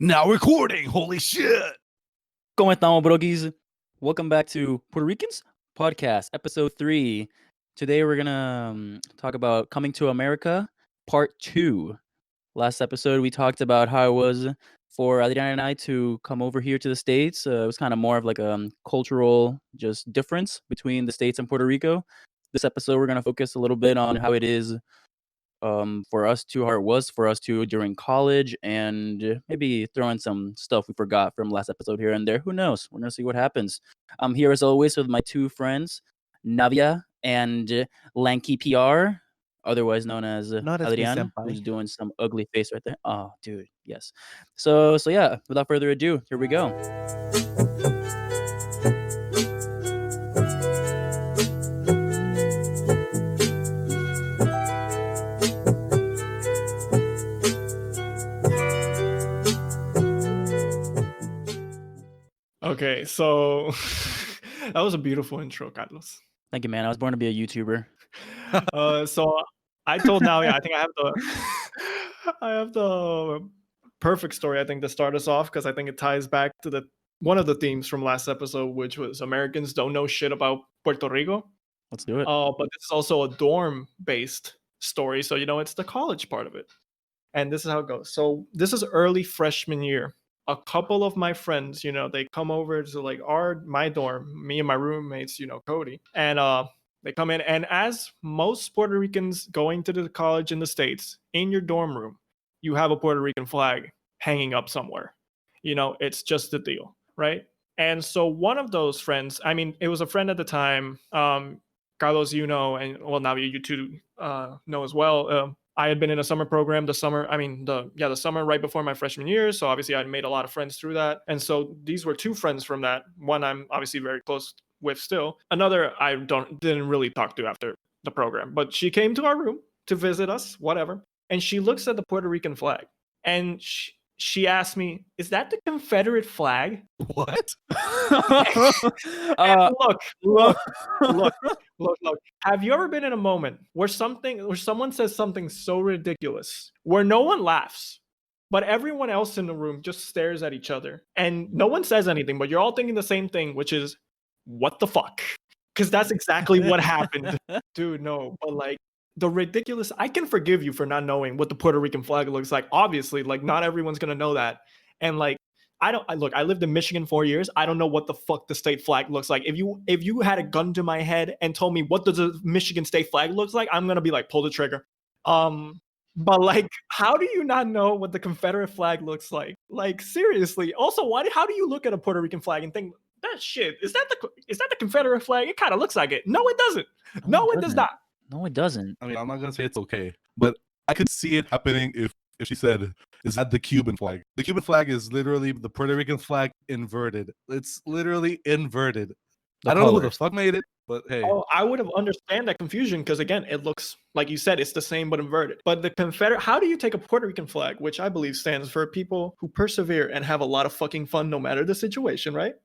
Now recording. Holy shit. ¿Cómo estamos, broguis? Welcome back to Puerto Ricans podcast, episode 3. Today we're gonna talk about coming to America, part 2. Last episode we talked about how it was for Adrian and I to come over here to the States. It was kind of more of like a cultural just difference between the States and Puerto Rico. This episode we're gonna focus a little bit on how it is for us to how it was for us to during college, and maybe throw in some stuff we forgot from last episode here and there. Who knows? We're gonna see what happens. I'm here as always with my two friends, Navia and Lanky PR, otherwise known as Not as me, Adrian, senpai. who's doing some ugly face right there. Oh, dude, yes. So yeah, without further ado, here we go. Okay, so that was a beautiful intro, Carlos. Thank you, man. I was born to be a YouTuber. So I told Navia, I think I have the perfect story, I think, to start us off, because I think it ties back to one of the themes from last episode, which was Americans don't know shit about Puerto Rico. Let's do it. But this is also a dorm-based story, so it's the college part of it. And this is how it goes. So this is early freshman year. A couple of my friends, they come over to like my dorm, me and my roommates, Cody, and they come in, and as most Puerto Ricans going to the college in the States, in your dorm room, you have a Puerto Rican flag hanging up somewhere. It's just the deal, right? And so one of those friends, I mean, it was a friend at the time, Carlos, and well, now you two know as well. I had been in a summer program the summer right before my freshman year. So obviously I made a lot of friends through that. And so these were two friends from that. One I'm obviously very close with still. Another I didn't really talk to after the program, but she came to our room to visit us, whatever. And she looks at the Puerto Rican flag and she asked me, "Is that the Confederate flag?" What? And look. Have you ever been in a moment where someone says something so ridiculous, where no one laughs, but everyone else in the room just stares at each other, and no one says anything, but you're all thinking the same thing, which is, what the fuck? Because that's exactly what happened. Dude, no, but like, the ridiculous, I can forgive you for not knowing what the Puerto Rican flag looks like. Obviously, like, not everyone's gonna know that. And like, I lived in Michigan 4 years. I don't know what the fuck the state flag looks like. If you had a gun to my head and told me what does the Michigan state flag looks like, I'm gonna be like, pull the trigger. But like, how do you not know what the Confederate flag looks like? Like, seriously. Also, how do you look at a Puerto Rican flag and think, that shit, is that the Confederate flag? It kind of looks like it. No, it doesn't. No, it does not. No, it doesn't. I mean, I'm not gonna say it's okay, but I could see it happening if she said, "Is that the Cuban flag?" The Cuban flag is literally the Puerto Rican flag inverted. It's literally inverted. I don't know who the fuck made it, but hey. Oh, I would have understand that confusion, because again, it looks like you said, it's the same but inverted. But the Confederate, how do you take a Puerto Rican flag, which I believe stands for people who persevere and have a lot of fucking fun no matter the situation, right?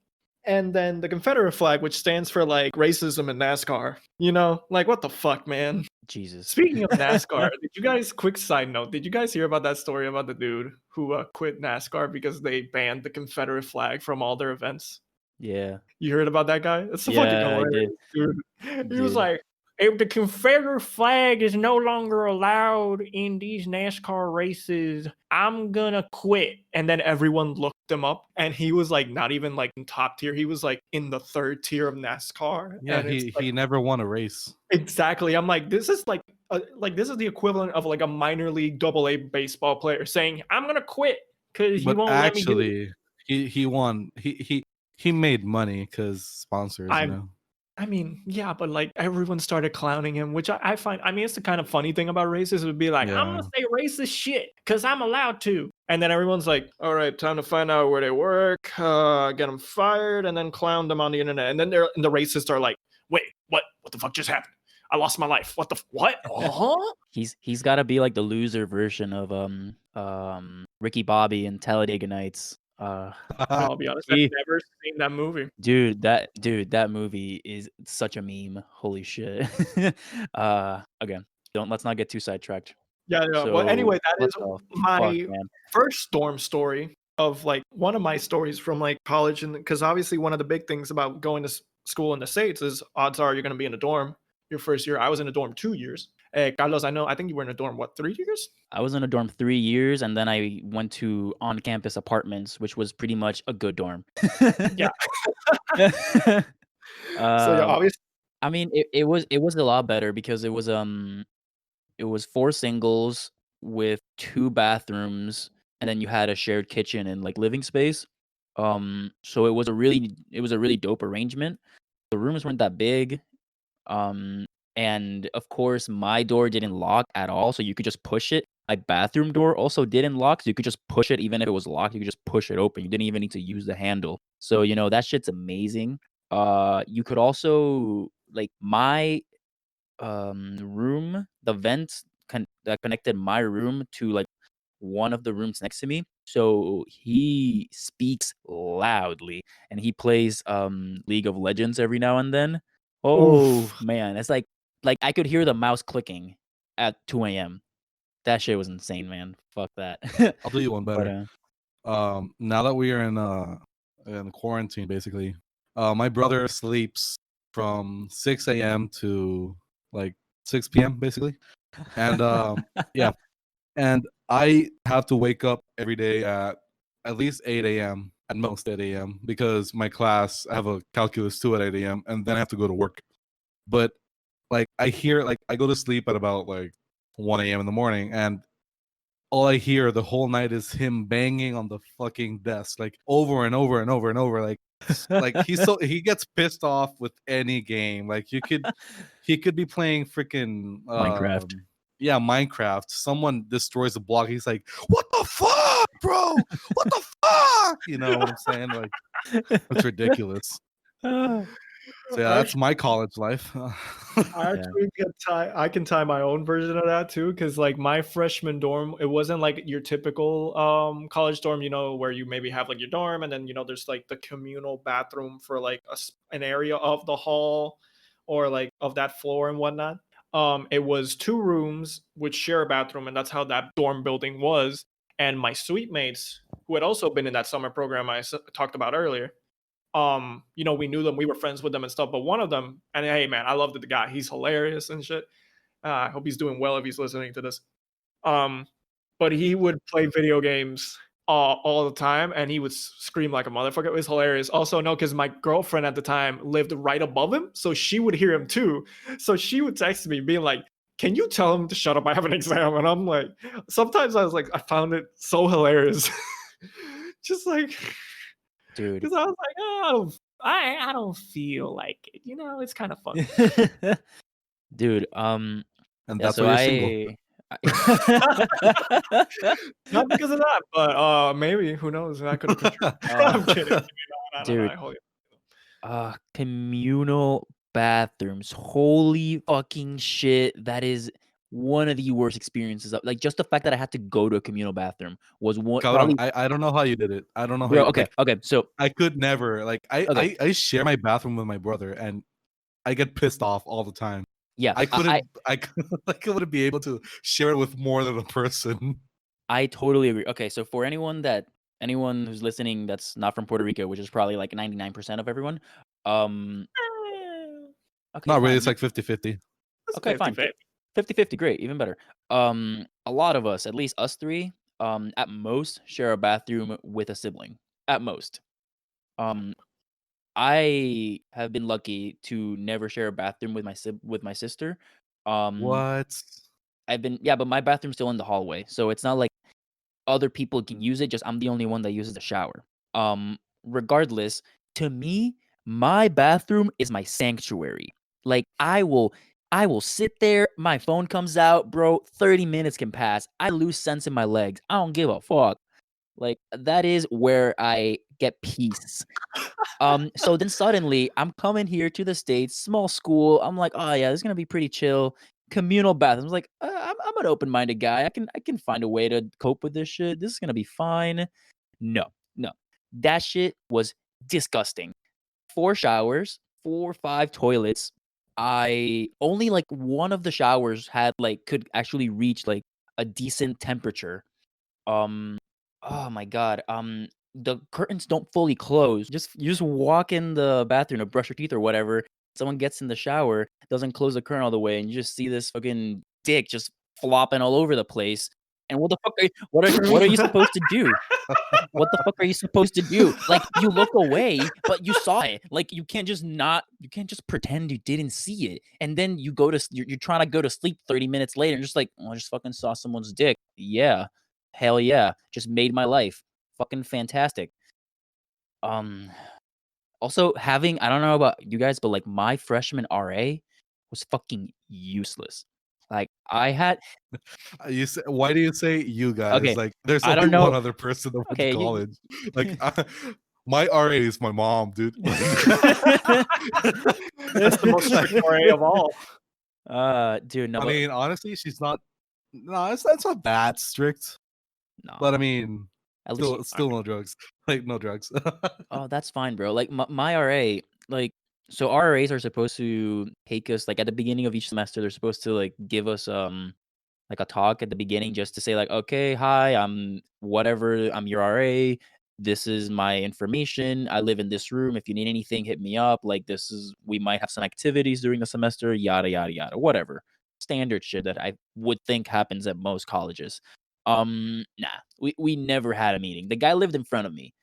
And then the Confederate flag, which stands for like racism in NASCAR. Like, what the fuck, man? Jesus. Speaking of NASCAR, quick side note, did you guys hear about that story about the dude who quit NASCAR because they banned the Confederate flag from all their events? Yeah. You heard about that guy? It's Yeah, fucking I hilarious, did. dude. He was like, if the Confederate flag is no longer allowed in these NASCAR races, I'm gonna quit. And then everyone looked him up, and he was like not even like in top tier. He was like in the third tier of NASCAR. Yeah, and he never won a race. Exactly. I'm like, this is like this is the equivalent of like a minor league AA baseball player saying, "I'm gonna quit because you won't let me do it." He won. He made money because sponsors, I mean, yeah, but like everyone started clowning him, which I find, I mean, it's the kind of funny thing about racists. It would be like, I'm gonna say racist shit because I'm allowed to. And then everyone's like, all right, time to find out where they work, get them fired, and then clown them on the internet. And then the racists are like, wait, what the fuck just happened? I lost my life. What? Uh-huh. He's got to be like the loser version of Ricky Bobby and Talladega Nights. I'll be honest, I've never seen that movie. Dude, that movie is such a meme. Holy shit. Again, let's not get too sidetracked. Yeah. So, Well, anyway, that is what the my fuck, man? first storm story. of like one of my stories from like college, and because obviously one of the big things about going to school in the States is odds are you're going to be in a dorm your first year. I was in a dorm 2 years. Carlos, I think you were in a dorm, what, 3 years? I was in a dorm 3 years, and then I went to on-campus apartments, which was pretty much a good dorm. Yeah. So yeah, um, obviously. I mean, it was a lot better because it was 4 singles with 2 bathrooms, and then you had a shared kitchen and, like, living space. So it was a really dope arrangement. The rooms weren't that big, um, and, of course, my door didn't lock at all, so you could just push it. My bathroom door also didn't lock, so you could just push it even if it was locked, you could just push it open. You didn't even need to use the handle. So, that shit's amazing. You could also like, my room, the vent that connected my room to like one of the rooms next to me. So he speaks loudly and he plays League of Legends every now and then. Oh Oof. man, it's like I could hear the mouse clicking at 2 a.m. That shit was insane, man. Fuck that. I'll do you one But better. Now that we are in quarantine, basically, my brother sleeps from 6 a.m. to like 6 p.m. basically, and yeah, and I have to wake up every day at least 8 a.m. at most 8 a.m. because my class I have a calculus 2 at 8 a.m. and then I have to go to work. But like I go to sleep at about like 1 a.m. in the morning, and all I hear the whole night is him banging on the fucking desk, like over and over and over and over. Like he gets pissed off with any game. Like he could be playing freaking Minecraft. yeah, Minecraft. Someone destroys a block. He's like, "What the fuck, bro? What the fuck?" You know what I'm saying? Like it's ridiculous. So yeah, that's my college life. I Yeah. actually I can tie my own version of that too, because like my freshman dorm, it wasn't like your typical college dorm, where you maybe have like your dorm and then there's like the communal bathroom for like an area of the hall or like of that floor and whatnot. It was 2 rooms which share a bathroom, and that's how that dorm building was. And my suite mates, who had also been in that summer program I talked about earlier, we knew them, we were friends with them and stuff. But one of them, and hey, man, I loved the guy. He's hilarious and shit. I hope he's doing well if he's listening to this. Um, but he would play video games all the time, and he would scream like a motherfucker. It was hilarious. Also, no, because my girlfriend at the time lived right above him, so she would hear him too. So she would text me, being like, "Can you tell him to shut up? I have an exam." And I'm like, sometimes I was like, I found it so hilarious, just like. Dude. Because I was like, oh, I don't feel like it. It's kind of fun. Dude, and yeah, that's so why you're single. Not because of that, but maybe, who knows? That could have contributed. I'm kidding. I don't know. Dude. I hope. Communal bathrooms. Holy fucking shit. That is one of the worst experiences. Like, just the fact that I had to go to a communal bathroom was one Cabrón, probably. I don't know how you did it. I don't know how Bro, you okay, okay. So I could never. Like okay, I share my bathroom with my brother, and I get pissed off all the time. yeah, I couldn't I wouldn't be able to share it with more than a person. I totally agree. Okay, so for anyone who's listening that's not from Puerto Rico, which is probably like 99% of everyone, okay, Not really, fine. it's like 50-50. Okay, fine. 50-50, great, even better. A lot of us, at least us 3, at most share a bathroom with a sibling. At most. I have been lucky to never share a bathroom with my sister. Um, What? but my bathroom's still in the hallway, so it's not like other people can use it, just I'm the only one that uses the shower. Regardless, to me, my bathroom is my sanctuary. Like I will sit there, my phone comes out, bro, 30 minutes can pass. I lose sense in my legs. I don't give a fuck. Like that is where I get peace. So then suddenly I'm coming here to the States, small school. I'm like, oh yeah, this is gonna be pretty chill. Communal bathrooms. Like, I'm an open-minded guy. I can find a way to cope with this shit. This is gonna be fine. No, no. That shit was disgusting. 4 showers, 4 or 5 toilets. I only like one of the showers had like could actually reach like a decent temperature. Um oh my god, the curtains don't fully close. You just walk in the bathroom to brush your teeth or whatever. Someone gets in the shower, doesn't close the curtain all the way, and you just see this fucking dick just flopping all over the place. And what the fuck? What are you supposed to do? What the fuck are you supposed to do? Like, you look away, but you saw it. Like, you can't just pretend you didn't see it. And then you're trying to go to sleep 30 minutes later and just like, oh, I just fucking saw someone's dick. Yeah. Hell yeah. Just made my life. Fucking fantastic. Um Also having, I don't know about you guys, but like my freshman RA was fucking useless. Like I had You say, why do you say you guys? okay, Like, there's I only don't know. one other person that went to Okay. college. Like, my RA is my mom, dude. That's the most strict RA of all. Dude, no, I mean, honestly, she's not. No, it's not that strict. no. But I mean, At least still no drugs. Like, no drugs. oh, that's fine, bro. Like my RA, like so RAs are supposed to take us like at the beginning of each semester, they're supposed to like give us like a talk at the beginning just to say like, okay, hi, I'm whatever, I'm your RA. This is my information. I live in this room. If you need anything, hit me up. Like we might have some activities during the semester, yada yada yada, whatever. Standard shit that I would think happens at most colleges. Nah, we never had a meeting. The guy lived in front of me.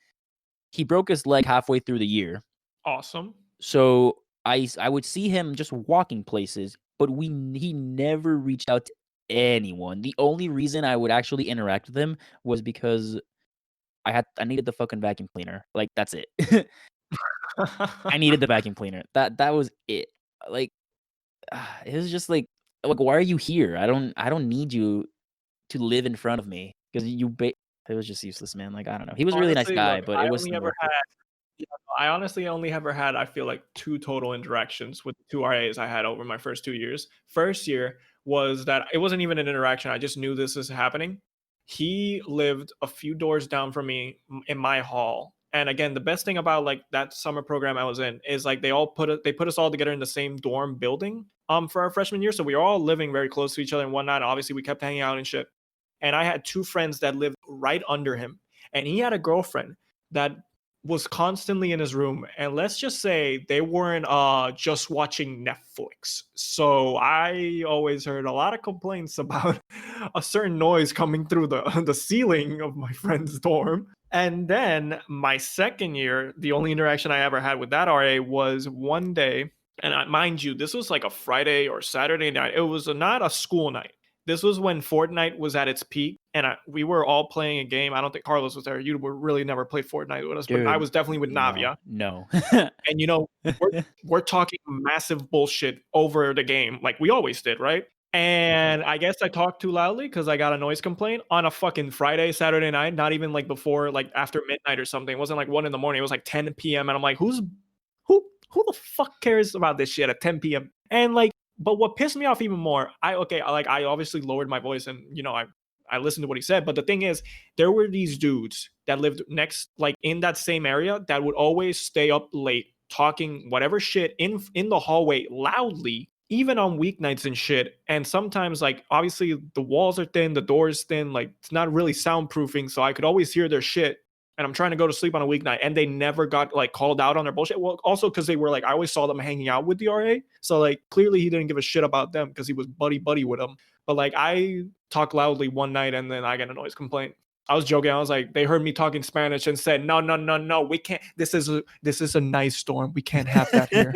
He broke his leg halfway through the year. Awesome. So I would see him just walking places, but he never reached out to anyone. The only reason I would actually interact with him was because I needed the fucking vacuum cleaner. Like that's it. I needed the vacuum cleaner. That was it. Like it was just like why are you here? I don't need you to live in front of me because it was just useless, man. Like I don't know. He was a really nice Honestly, guy, look, but it wasn't worth it. yeah, I honestly only ever had, I feel like, 2 total interactions with the 2 RAs I had over my first 2 years. First year was that it wasn't even an interaction. I just knew this was happening. He lived a few doors down from me in my hall. And again, the best thing about like that summer program I was in is like they put us all together in the same dorm building for our freshman year. So we were all living very close to each other and whatnot. Obviously, we kept hanging out and shit. And I had 2 friends that lived right under him. And he had a girlfriend that was constantly in his room, and let's just say they weren't just watching Netflix. So I always heard a lot of complaints about a certain noise coming through the ceiling of my friend's dorm. And then my second year, the only interaction I ever had with that RA was one day, and mind you, this was like a Friday or Saturday night. It was not a school night. This was when Fortnite was at its peak, and we were all playing a game. I don't think Carlos was there. You were really never played Fortnite with us, but I Dude, was definitely with Navia. No. And we're talking massive bullshit over the game, like we always did, right? And I guess I talked too loudly because I got a noise complaint on a fucking Friday, Saturday night, not even like before, like after midnight or something. It wasn't like 1 a.m. It was like 10 p.m. And I'm like, who the fuck cares about this shit at 10 p.m.? And like, but what pissed me off even more, I obviously lowered my voice and I listened to what he said. But the thing is, there were these dudes that lived next, like in that same area, that would always stay up late talking whatever shit in the hallway loudly, even on weeknights and shit. And sometimes, like, obviously the walls are thin, the doors thin, like it's not really soundproofing, so I could always hear their shit. And I'm trying to go to sleep on a weeknight, and they never got like called out on their bullshit. Well, also because they were like, I always saw them hanging out with the RA, so like clearly he didn't give a shit about them because he was buddy with them. But like I talked loudly one night, and then I got a noise complaint. I was joking. I was like, they heard me talking Spanish and said, no, we can't. This is a nice storm. We can't have that here.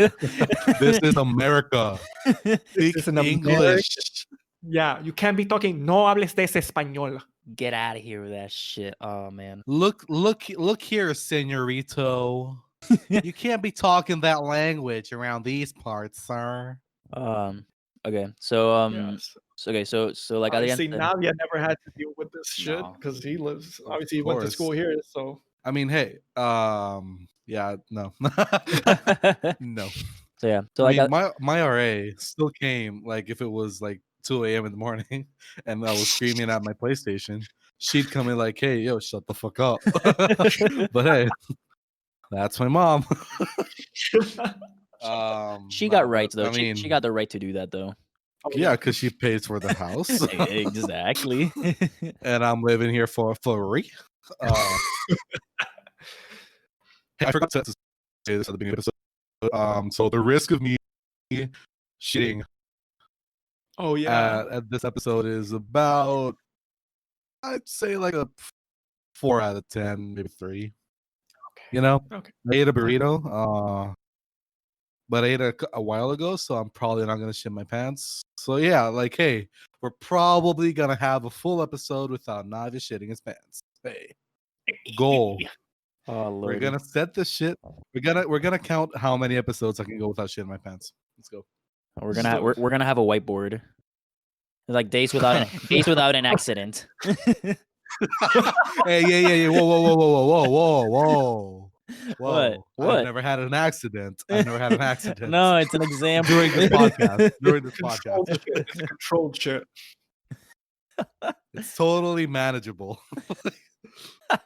This is America. Speak is an English. Yeah, you can't be talking. No hables de ese español. Get out of here with that shit. Oh man. Look here, señorito. You can't be talking that language around these parts, sir. Okay. So Yes. so like Adrian Obviously, said, Navia never had to deal with this shit No. because he lives. Of Obviously, he went to course. school here, so I mean, hey, yeah, no. No. So yeah. So I like mean, my RA still came like if it was like 2 a.m. in the morning and I was screaming at my PlayStation. She'd come in like, hey, yo, shut the fuck up. But hey, that's my mom. she No, got rights but, though. I mean, She got the right to do that though. Yeah, because she pays for the house, Exactly. and I'm living here for free. Hey, I forgot to say this at the beginning of the episode. So the risk of me shitting Oh yeah. at this episode is about, I'd say, like a 4 out of 10, maybe 3. You know, Okay. I ate a burrito, but I ate it a while ago, so I'm probably not gonna shit my pants. So yeah, like, hey, we're probably gonna have a full episode without Navia shitting his pants. Hey, goal. Oh We're lord. gonna set the shit. We're gonna count how many episodes I can go without shitting my pants. Let's go. We're gonna have a whiteboard. Like days without an accident. Hey, yeah. Whoa. What? I've never had an accident. No, it's an example. During this podcast. Controlled shit. It's controlled shit. It's totally manageable.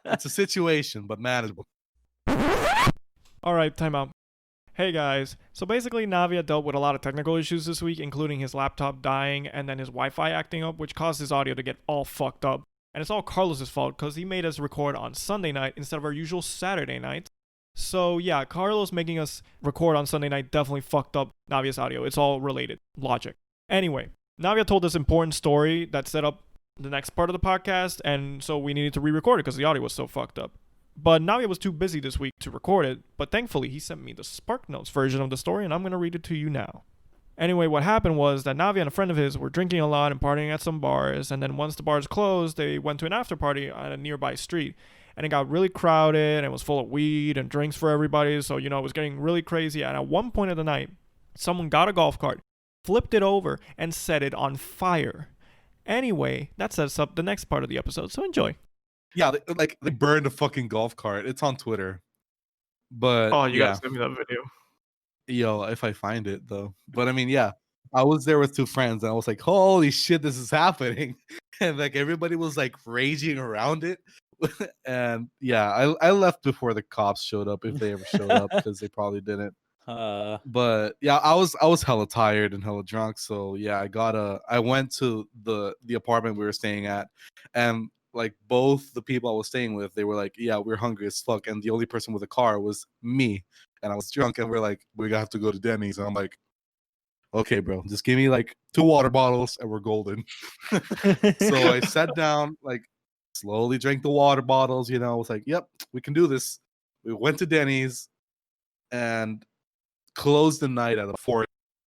It's a situation, but manageable. All right, time out. Hey guys, so basically Navia dealt with a lot of technical issues this week, including his laptop dying and then his Wi-Fi acting up, which caused his audio to get all fucked up. And it's all Carlos's fault because he made us record on Sunday night instead of our usual Saturday night. So yeah, Carlos making us record on Sunday night definitely fucked up Navia's audio. It's all related. Logic. Anyway, Navia told this important story that set up the next part of the podcast, and so we needed to re-record it because the audio was so fucked up. But Navia was too busy this week to record it, but thankfully he sent me the Spark Notes version of the story, and I'm going to read it to you now. Anyway, what happened was that Navia and a friend of his were drinking a lot and partying at some bars, and then once the bars closed, they went to an after party on a nearby street, and it got really crowded, and it was full of weed and drinks for everybody, so, it was getting really crazy, and at one point of the night, someone got a golf cart, flipped it over, and set it on fire. Anyway, that sets up the next part of the episode, so enjoy. Yeah, they burned a fucking golf cart. It's on Twitter. But Oh, you gotta send me that video. Yo, if I find it though. But I mean, yeah, I was there with 2 friends, and I was like, "Holy shit, this is happening!" And like everybody was like raging around it. And yeah, I left before the cops showed up, if they ever showed up, because they probably didn't. But yeah, I was hella tired and hella drunk, so yeah, I went to the apartment we were staying at, and like both the people I was staying with, they were like, yeah, we're hungry as fuck, and the only person with a car was me, and I was drunk, and we're like, we have to go to Denny's, and I'm like, okay, bro, just give me like 2 water bottles and we're golden. So I sat down, like slowly drank the water bottles, I was like, yep, we can do this. We went to Denny's and closed the night at 4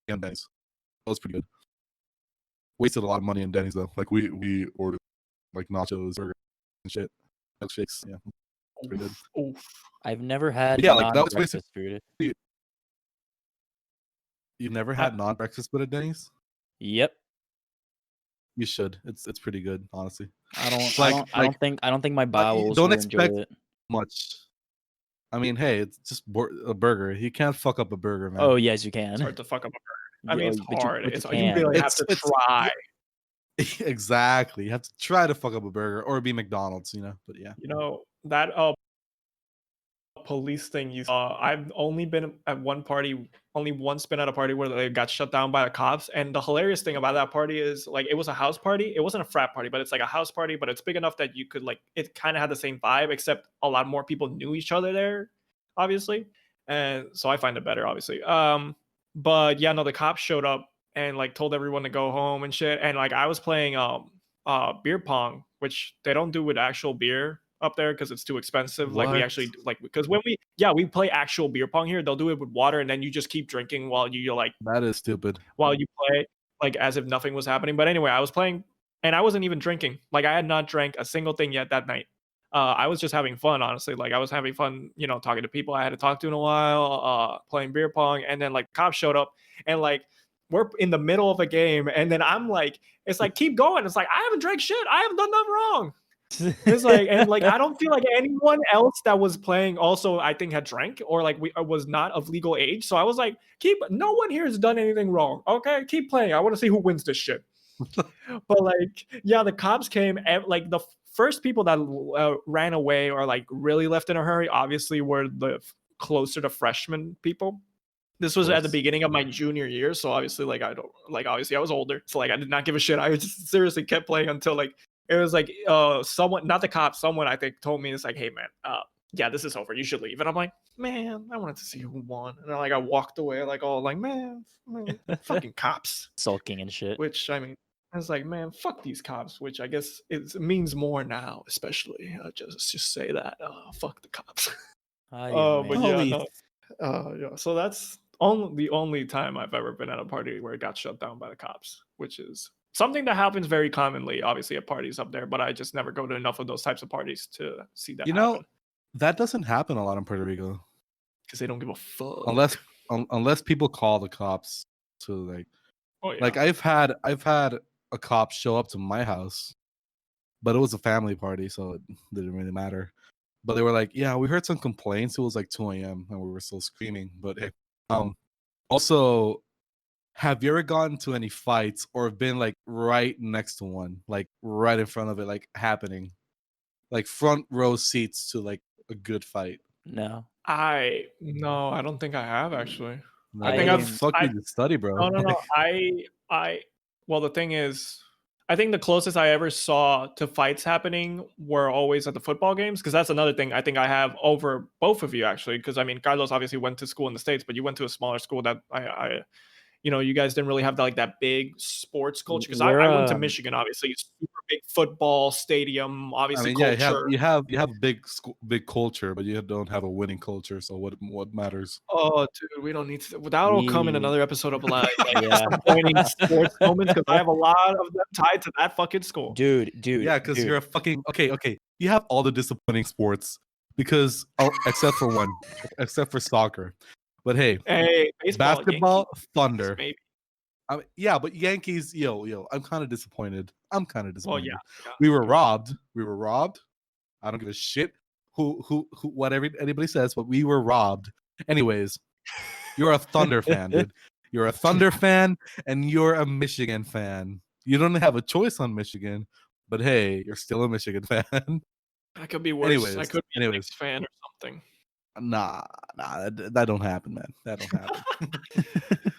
a.m. Denny's. That was pretty good. Wasted a lot of money in Denny's though. Like we ordered like nachos, burgers, and shit, milkshakes. Yeah, pretty good. Oof. I've never had like that was breakfast basically. food. You've never had non-breakfast food at Denny's? Yep. You should. It's pretty good, honestly. I don't think my bowels don't will expect enjoy it. much. I mean, hey, it's just a burger. You can't fuck up a burger, man. Oh yes, you can. It's hard to fuck up a burger. I mean, it's hard. But You can. really have to try. Exactly. You have to try to fuck up a burger or be McDonald's, But yeah. That police thing you saw. I've only been at one party, only once been at a party where they got shut down by the cops. And the hilarious thing about that party is like it was a house party. It wasn't a frat party, but it's like a house party, but it's big enough that you could it kind of had the same vibe, except a lot more people knew each other there, obviously. And so I find it better, obviously. But yeah, no, the cops showed up and told everyone to go home and shit. And I was playing beer pong, which they don't do with actual beer up there because it's too expensive. What? We actually because when we play actual beer pong here, they'll do it with water and then you just keep drinking while you that is stupid. While you play as if nothing was happening. But anyway, I was playing and I wasn't even drinking. I had not drank a single thing yet that night. I was just having fun, honestly. I was having fun, talking to people I had to talk to in a while, playing beer pong, and then cops showed up and we're in the middle of a game, and then I'm it's keep going. It's I haven't drank shit. I haven't done nothing wrong. It's and I don't feel like anyone else that was playing also I think had drank or we was not of legal age. So I was no one here has done anything wrong. Okay, keep playing. I want to see who wins this shit. But yeah, the cops came and the first people that ran away or really left in a hurry obviously were the closer to freshman people. This was at the course. beginning of my junior year, so obviously, like, obviously I was older, so like I did not give a shit. I just seriously kept playing until like it was like someone, not the cops, someone I think told me, it's like, hey man, yeah, this is over. You should leave. And I'm like, man, I wanted to see who won. And I walked away like all like, man, fucking cops. Sulking and shit. Which I mean, I was like, man, fuck these cops. Which I guess it means more now, especially. Just say that. Fuck the cops. Ay, But man. yeah, Holy no. Yeah. So that's the only time I've ever been at a party where it got shut down by the cops, which is something that happens very commonly, obviously at parties up there. But I just never go to enough of those types of parties to see that You know, happen that doesn't happen a lot in Puerto Rico because they don't give a fuck. unless people call the cops to like. Oh yeah. Like I've had a cop show up to my house, but it was a family party, so it didn't really matter. But they were like, "Yeah, we heard some complaints. It was like 2 a.m. and we were still screaming." But hey, also, have you ever gotten to any fights or been like right next to one, like right in front of it, like happening, like front row seats to like a good fight? No. No, I don't think I have actually. I Like, think what the I fuck did you study, bro? no. Like, I well, the thing is, I think the closest I ever saw to fights happening were always at the football games, because that's another thing I think I have over both of you actually. Because I mean, Carlos obviously went to school in the States, but you went to a smaller school that you guys didn't really have that big sports culture. Because we're I went to Michigan, obviously, super big football stadium, I obviously mean, yeah, culture. you have big culture, but you don't have a winning culture. So what matters? Oh, dude, we don't need to. That will come in we another episode of like yeah. disappointing sports moments, because I have a lot of them tied to that fucking school. Dude, Yeah, because you're a fucking okay. You have all the disappointing sports because except for one, except for soccer. But hey, Hey, baseball, basketball, Yankees, Thunder. maybe. I mean, yeah, but Yankees, yo, I'm kind of disappointed. Well, yeah. We were robbed. We were robbed. I don't give a shit who whatever anybody says, but we were robbed. Anyways, you're a Thunder fan, dude. You're a Thunder fan, and you're a Michigan fan. You don't have a choice on Michigan, but hey, you're still a Michigan fan. I could be worse. I Anyways, could be a Knicks fan or something. nah, that don't happen, man. That don't happen.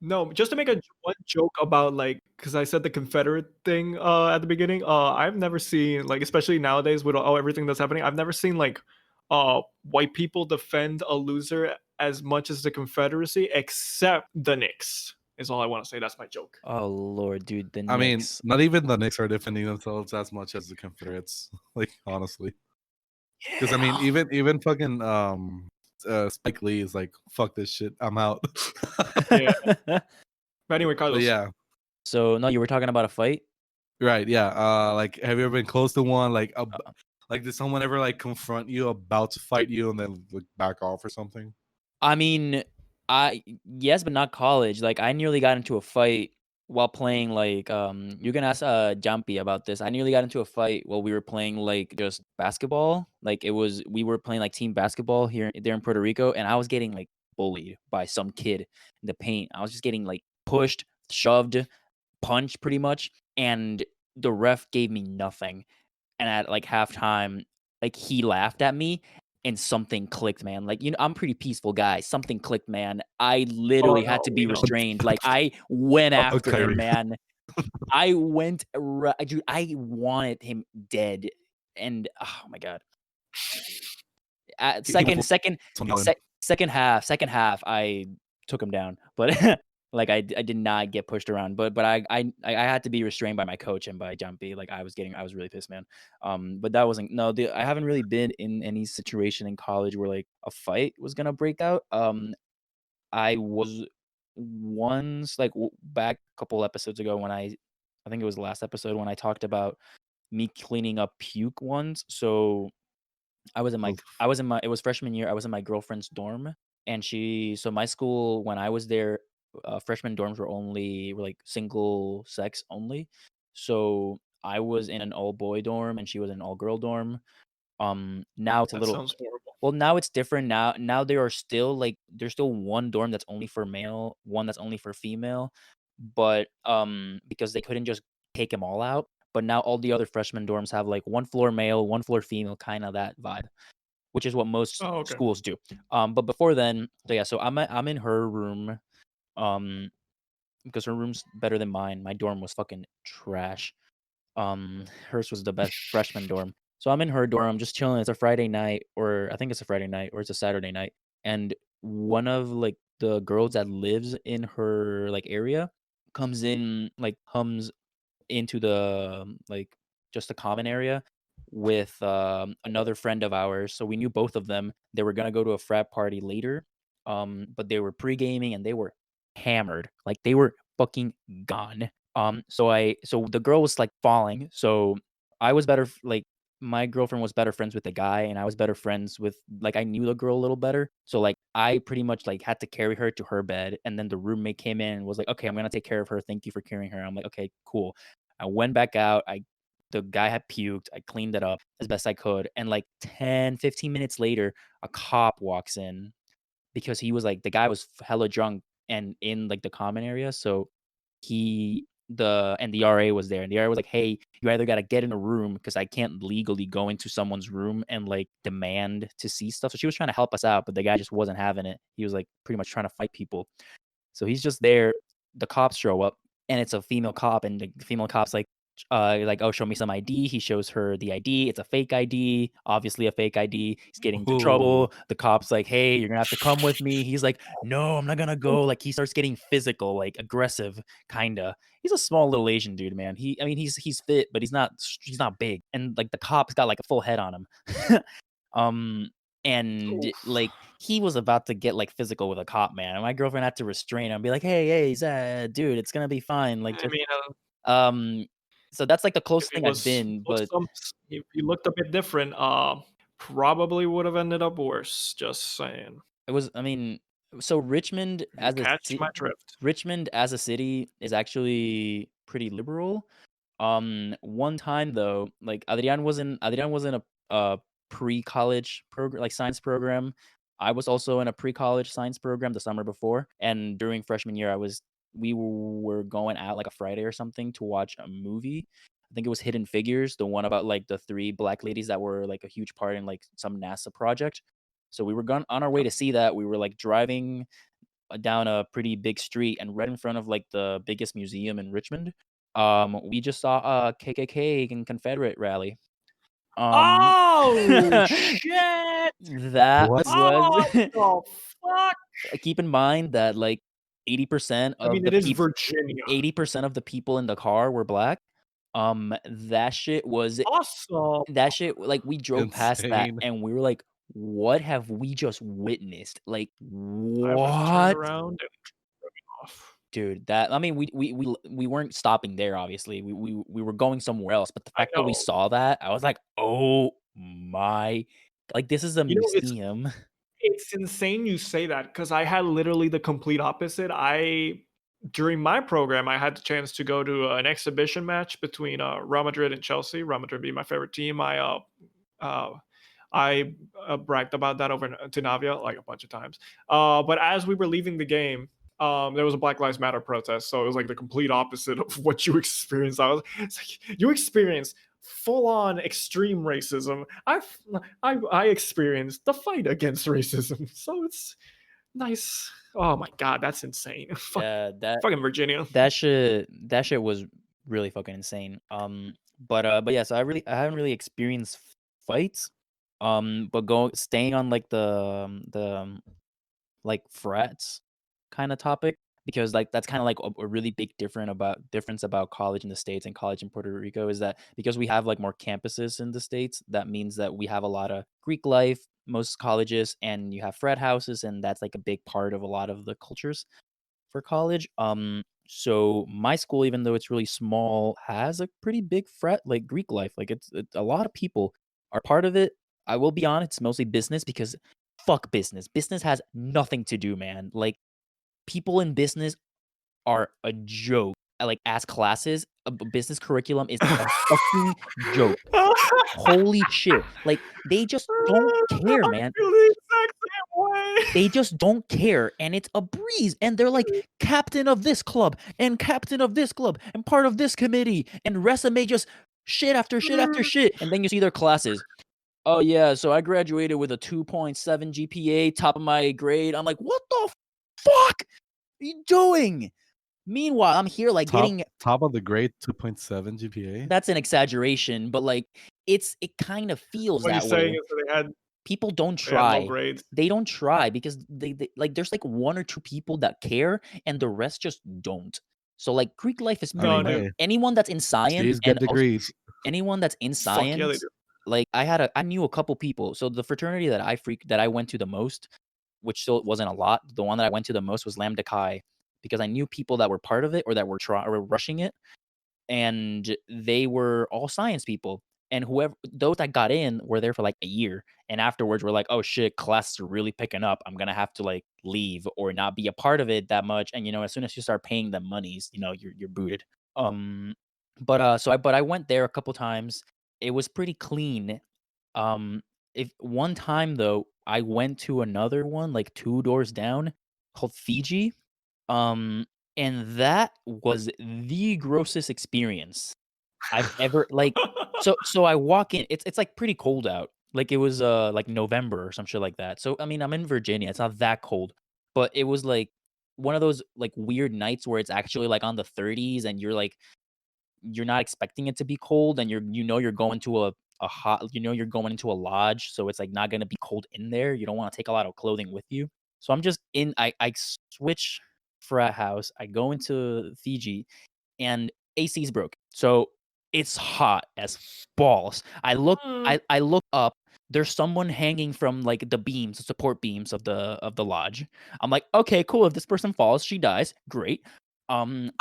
No, just to make one joke about because I said the Confederate thing at the beginning. I've never seen especially nowadays with everything that's happening. I've never seen white people defend a loser as much as the Confederacy, except the Knicks. Is all I want to say. That's my joke. Oh Lord, dude, the I mean, Knicks. not even the Knicks are defending themselves as much as the Confederates. Like honestly, because I mean, even fucking Spike Lee is like, fuck this shit, I'm out. Yeah. But anyway, But Carlos. yeah, So no, you were talking about a fight? right. Yeah. Like, have you ever been close to one? Like, did someone ever like confront you about to fight you and then like back off or something? I mean, yes, but not college. Like I nearly got into a fight while playing you can ask Jumpy about this. I nearly got into a fight while we were playing like just basketball. Like we were playing like team basketball there in Puerto Rico, and I was getting like bullied by some kid in the paint. I was just getting like pushed, shoved, punched pretty much, and the ref gave me nothing. And at like halftime, like he laughed at me and something clicked, man. Like, I'm a pretty peaceful guy. Something clicked, man. I Oh literally no, had to we be know. restrained. Like I went Oh, after him, Kyrie. man. I went, dude. I wanted him dead, and oh my god. At He second, was second, yelling. second half, I took him down, but like I did not get pushed around, but I had to be restrained by my coach and by Jumpy. Like I was really pissed, man. But that wasn't no. I haven't really been in any situation in college where like a fight was gonna break out. I was once like back a couple episodes ago when I think it was the last episode when I talked about me cleaning up puke once. So Oof. it was freshman year. I was in my girlfriend's dorm, and so my school when I was there, freshman dorms were like single sex only. So I was in an all boy dorm and she was in an all girl dorm. Now it's a That little sounds horrible. well, now it's different. Now there's still one dorm that's only for male, one that's only for female, but because they couldn't just take them all out. But now all the other freshman dorms have like one floor male, one floor female, kind of that vibe. which is what most Oh, okay. schools do. But before then, so yeah, so I'm in her room, um, because her room's better than mine. My dorm was fucking trash. Hers was the best freshman dorm. So I'm in her dorm, I'm just chilling. It's a Friday night, or I think it's a Friday night, or it's a Saturday night. And one of like the girls that lives in her like area comes in, like hums into the like just the common area with another friend of ours. So we knew both of them. They were gonna go to a frat party later, but they were pre gaming and they were hammered. Like they were fucking gone. So the girl was like falling. So I was better like my girlfriend was better friends with the guy and I was better friends with like I knew the girl a little better. So like I pretty much like had to carry her to her bed and then the roommate came in and was like, "Okay, I'm going to take care of her. Thank you for carrying her." I'm like, "Okay, cool." I went back out. The guy had puked. I cleaned it up as best I could. And like 10, 15 minutes later, a cop walks in because he was like the guy was hella drunk and in like the common area. So the RA was there and the RA was like, "Hey, you either got to get in a room because I can't legally go into someone's room and like demand to see stuff." So she was trying to help us out, but the guy just wasn't having it. He was like pretty much trying to fight people. So he's just there. The cops show up, and it's a female cop, and the female cop's like, "Oh, show me some ID." He shows her the ID. It's a fake ID, obviously a fake ID. He's getting into Ooh. trouble. The cop's like, "Hey, you're gonna have to come with me." He's like, "No, I'm not gonna go." Like he starts getting physical, like aggressive, kinda. He's a small little Asian dude, man. I mean, he's fit, but he's not big. And like the cop's got like a full head on him. um, and Oof. like he was about to get like physical with a cop, man. And my girlfriend had to restrain him and be like, "Hey, dude, it's gonna be fine." Like I just mean, um, so that's like the if closest he thing I've was been, looked but if he looked a bit different, probably would have ended up worse. Just saying. it was. I mean, so If you catch my drift. Richmond as a city is actually pretty liberal. One time though, like Adrian was in a pre-college program, like science program. I was also in a pre-college science program the summer before, and during freshman year, we were going out like a Friday or something to watch a movie. I think it was Hidden Figures, the one about like the three black ladies that were like a huge part in like some NASA project. So we were gone on our way to see that. We were like driving down a pretty big street, and right in front of like the biggest museum in Richmond, we just saw a KKK and Confederate rally. Um, Oh shit! that What? was Oh the fuck! keep in mind that like 80% I of mean, the it is people Virginia. 80% of the people in the car were black. Awesome. That shit like we drove past that Insane. and we were like, "What have we just witnessed?" Like, I would have turned what? around and driven off. Dude, that I mean, we weren't stopping there, obviously. We were going somewhere else, but the I fact that we know. saw that, I was like, "Oh my." Like, this is a You know, museum. it's insane you say that because I had literally the complete opposite. During my program, I had the chance to go to an exhibition match between Real Madrid and Chelsea. Real Madrid being my favorite team. Uh, I bragged about that over to Navia like a bunch of times. But as we were leaving the game, there was a Black Lives Matter protest, so it was like the complete opposite of what you experienced. It's like you experienced full on extreme racism. I experienced the fight against racism, so it's nice. Oh my god, that's insane. Yeah, Fucking Virginia. that shit was really fucking insane. But yeah, so I haven't really experienced fights. But staying on like like frats kind of topic because like that's kind of like a really big difference about college in the States and college in Puerto Rico is that because we have like more campuses in the States, that means that we have a lot of Greek life, most colleges, and you have frat houses, and that's like a big part of a lot of the cultures for college. So my school, even though it's really small, has a pretty big frat like Greek life. Like it's a lot of people are part of it. I will be honest, it's mostly business because fuck business. Business has nothing to do, man. Like people in business are a joke. Like as classes, a business curriculum is a fucking joke. Holy shit. Like they just don't care, I man. feel the exact same way. They just don't care, and it's a breeze, and they're like, "Captain of this club, and captain of this club, and part of this committee," and resume just shit after shit after shit, and then you see their classes. oh yeah, so I graduated with a 2.7 GPA, top of my grade. I'm like, what the fuck are you doing? Meanwhile, I'm here like Top getting. top of the grade, 2.7 GPA. That's an exaggeration, but like it kind of feels What you're that saying way. is that People don't they had low try. grades. They don't try because they like there's like one or two people that care and the rest just don't. So like Greek life is I pretty No, mean, much dude. hey, anyone that's in science C's get and also degrees. anyone that's in Fuck yeah, they science. do. Like I knew a couple people. So the fraternity that I went to the most, which still wasn't a lot. The one that I went to the most was Lambda Chi because I knew people that were part of it or that were rushing it, and they were all science people. And whoever those that got in were there for like a year, and afterwards we're like, oh shit, classes are really picking up. I'm gonna have to like leave or not be a part of it that much. And as soon as you start paying them monies, you're booted. Um, but I went there a couple times. It was pretty clean. Um, if one time though, I went to another one like 2 doors down called Fiji. Um, and that was the grossest experience I've ever like. So I walk in. It's like pretty cold out. Like it was like November or some shit like that. So I mean I'm in Virginia. It's not that cold, but it was like one of those like weird nights where it's actually like on the 30s and you're not expecting it to be cold and you're going to a hot you're going into a lodge, so it's like not gonna be cold in there. You don't want to take a lot of clothing with you. So I'm just in I switch frat house, I go into Fiji and AC's broke. So it's hot as balls. Mm. I look up, there's someone hanging from like the beams, the support beams of the lodge. I'm like, okay, cool. If this person falls, she dies. Great. Um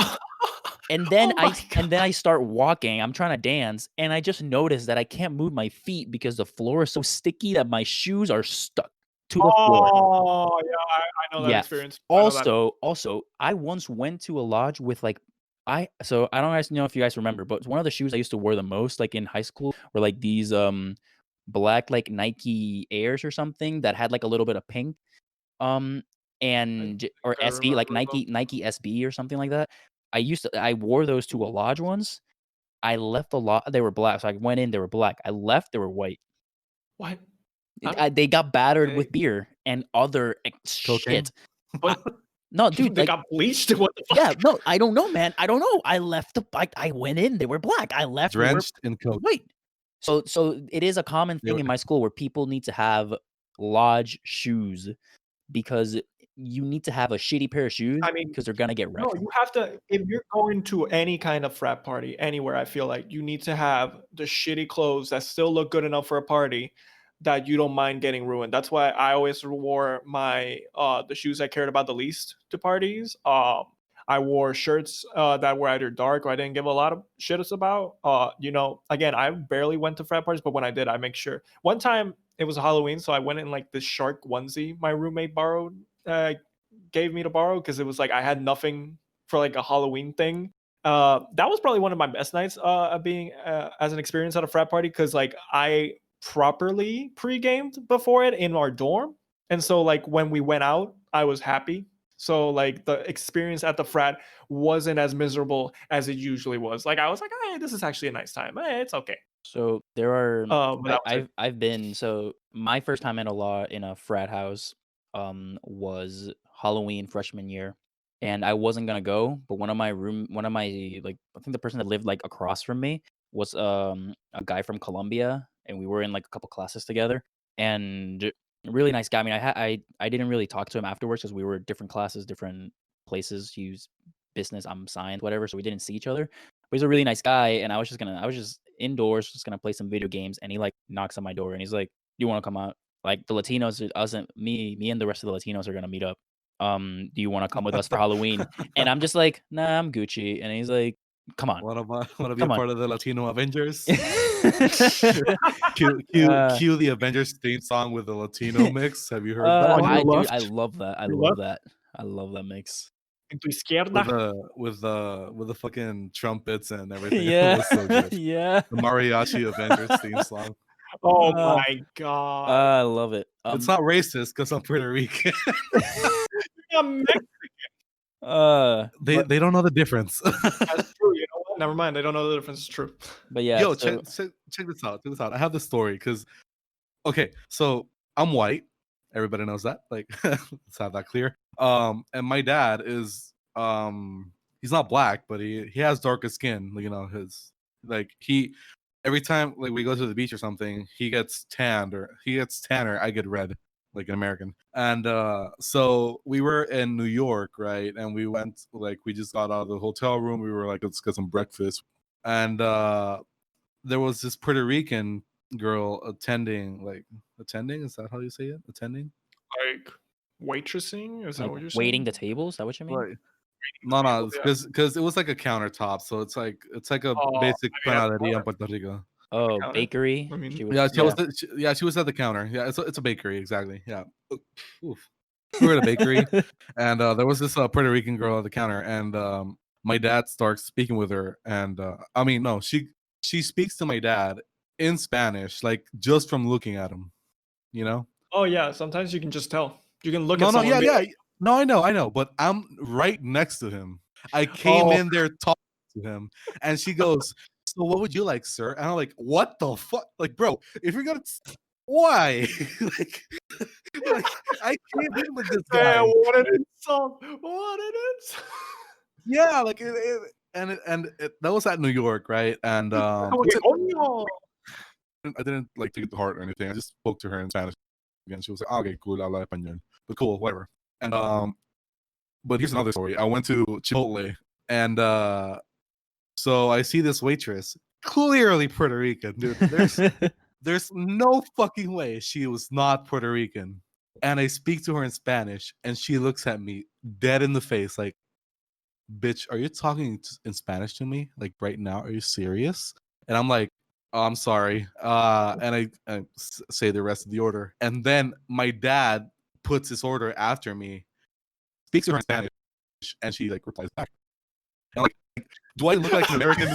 and then Oh my I start walking. I'm trying to dance, and I just notice that I can't move my feet because the floor is so sticky that my shoes are stuck to the floor. Oh, yeah, I know that Yeah. experience. I know that. Also, I once went to a lodge with like I don't guys know if you guys remember, but one of the shoes I used to wear the most, like in high school, were like these black like Nike Airs or something that had like a little bit of pink. Um, I and think or I SB, like remember them. Nike SB or something like that. I wore those to a lodge once. I left the lot. They were black, so I went in. They were black. I left. They were white. What? They got battered They with beer and other Cocaine. shit. I, what? no, dude, They like got bleached? What the yeah, fuck? no, I don't know, man. I don't know. I left I went in. They were black. I left. They were Drenched in coke. white. So it is a common They thing were in my school where people need to have lodge shoes because you need to have a shitty pair of shoes I mean, because they're gonna get no, wrecked. you have to if you're going to any kind of frat party anywhere, I feel like you need to have the shitty clothes that still look good enough for a party that you don't mind getting ruined. That's why I always wore my the shoes I cared about the least to parties. I wore shirts that were either dark or I didn't give a lot of shits about. Again, I barely went to frat parties, but when I did, I make sure. One time it was Halloween, so I went in like this shark onesie my roommate borrowed gave me to borrow because it was like I had nothing for like a Halloween thing. That was probably one of my best nights of being as an experience at a frat party because like I properly pre-gamed before it in our dorm, and so like when we went out, I was happy. So like the experience at the frat wasn't as miserable as it usually was. Like I was like, hey, this is actually a nice time. Hey, it's okay. So there are But that was it. I've been so my first time in a frat house was Halloween freshman year, and I wasn't gonna go, but one of my like I think the person that lived like across from me was a guy from Colombia, and we were in like a couple classes together, and really nice guy. I mean, I didn't really talk to him afterwards because we were different classes, different places. He was business, I'm science, whatever, so we didn't see each other. But he's a really nice guy, and I was just indoors, just gonna play some video games, and he like knocks on my door, and he's like, "Do you want to come out? Like the Latinos, us and me and the rest of the Latinos are gonna meet up. Do you want to come with us for Halloween?" And I'm just like, "Nah, I'm Gucci." And he's like, "Come on, Want to be a come on." part of the Latino Avengers? Cue the Avengers theme song with the Latino mix. Have you heard that On one? your Dude, I left, love that. I your love left, that. I love that mix. en tu With izquierda. the fucking trumpets and everything. It Yeah, was so good. yeah. The Mariachi Avengers theme song. Oh Uh, my god. I love it. It's not racist because I'm Puerto Rican. Yeah, Mexican. But they don't know the difference. That's true. You know what? Never mind. They don't know the difference. It's true. but yeah, Yo, so check this out. Check this out. I have the story because Okay, so I'm white. Everybody knows that. Like, let's have that clear. And my dad is he's not black, but he has darker skin. You know, his like he every time like we go to the beach or something, he gets tanned or he gets tanner. I get red, like an American. And so we were in New York, right? And we went like we just got out of the hotel room. We were like, let's get some breakfast. And there was this Puerto Rican girl attending, is that how you say it? Attending? Like waitressing? Is that Like what you're waiting saying? the tables? Is that what you mean? Right. No, Yeah. because it was like a countertop, so it's like a Oh, basic I mean, at the panaderia in counter. Puerto Rico. Oh, Counter. bakery. I mean, She was. Yeah, Yeah. she was at the counter. Yeah, it's a bakery, exactly. Yeah. Oof. We were at a bakery, and there was this Puerto Rican girl at the counter, and my dad starts speaking with her, and I mean, no, she speaks to my dad in Spanish, like just from looking at him, you know. oh yeah, sometimes you can just tell. You can look No, at no, someone yeah, and be yeah. like, No, I know, but I'm right next to him. I came oh, in there talking to him, and she goes, "So what would you like, sir?" And I'm like, "What the fuck? Like, bro, if you're gonna, why? like, like, I came in with this man, guy. what an insult! What an insult! Yeah, like, that was at New York, right? And Oye, coño. I didn't like take it to heart or anything. I just spoke to her in Spanish again. She was like, "Ah, okay, cool, habla español, but cool, whatever." And but here's another story. I went to Chipotle, and so I see this waitress, clearly Puerto Rican, dude. There's no fucking way she was not Puerto Rican. And I speak to her in Spanish, and she looks at me dead in the face, like, "Bitch, are you talking in Spanish to me? Like right now? Are you serious?" And I'm like, "Oh, I'm sorry." And I say the rest of the order, and then my dad puts his order after me, speaks to her in Spanish, and she like replies back. And like, do I look like an American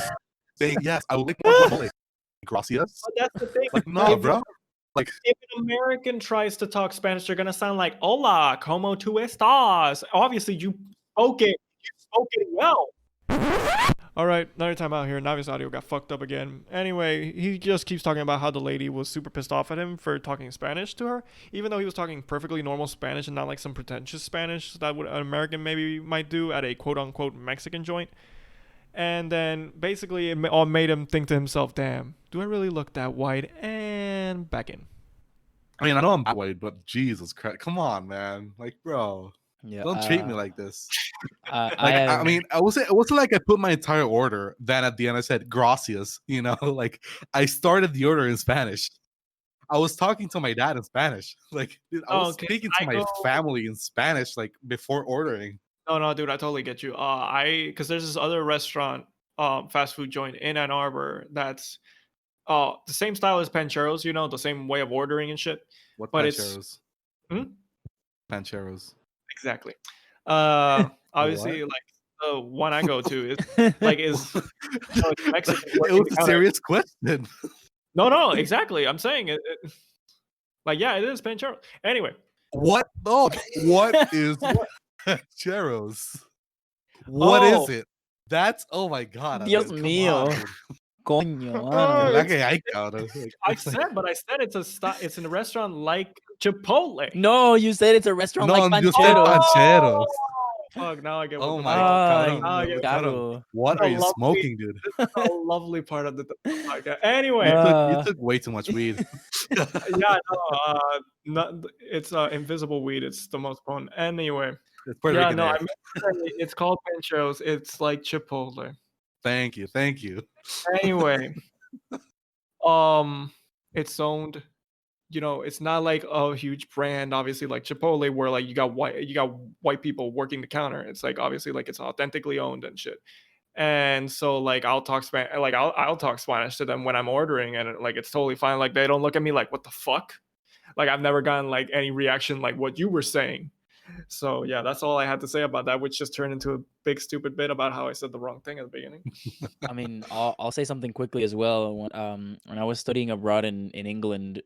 saying yes? I would like more guacamole. Gracias. But that's the thing. Like, no, If, bro. Like, if an American tries to talk Spanish, they're gonna sound like "Hola, como tú estás?" Obviously, you spoke it. You spoke it well. All right, another time out here. Navia's audio got fucked up again. Anyway, he just keeps talking about how the lady was super pissed off at him for talking Spanish to her, even though he was talking perfectly normal Spanish and not like some pretentious Spanish that an American maybe might do at a quote unquote Mexican joint. And then basically it all made him think to himself, damn, do I really look that white? And back in. I mean, I know I'm that way, but Jesus Christ, come on, man. Like, bro, Yeah. don't treat me like this. I Like, I have. mean, it wasn't like I put my entire order, then at the end I said gracias, you know, like I started the order in Spanish. I was talking to my dad in Spanish. Like, dude, I was Okay, speaking to I my go. family in Spanish, like before ordering. No, no, dude, I totally get you. Because there's this other restaurant, fast food joint in Ann Arbor that's the same style as Pancheros, you know, the same way of ordering and shit. What But it's pancheros? Hmm? Pancheros. Exactly. What? Obviously, like the one I go to is it's Mexican It working was the a counter. serious question. No, no, exactly. I'm saying like yeah, it is Panchero. Anyway, What? Oh, what is pancheros? What is oh, it? That's oh my god! Dios Come on, mío. dude. Coño. ¿Verdad it's, que hay, it's cabrón? I It's like, said, but I said it's in a restaurant like Chipotle. No, you said it's a restaurant like no, you said Pancheros. pancheros. Fuck, now I get what Oh the my fuck. Ay, Now I god, get cago. what a are you lovely smoking, dude? this is a lovely part of the podcast. Anyway, You took way too much weed. yeah, no, not it's invisible weed. It's the most potent. Anyway, It's Puerto yeah, Rican no, I air. meant to say it's called Panchos. It's like Chipotle. Thank you. Anyway, it's owned. You know, it's not like a huge brand, obviously, like Chipotle, where like you got white people working the counter. It's like obviously like it's authentically owned and shit. And so like I'll talk Spanish to them when I'm ordering, and like it's totally fine. Like they don't look at me like what the fuck. Like I've never gotten like any reaction like what you were saying. So yeah, that's all I had to say about that, which just turned into a big stupid bit about how I said the wrong thing at the beginning. I mean, I'll say something quickly as well. When I was studying abroad in England,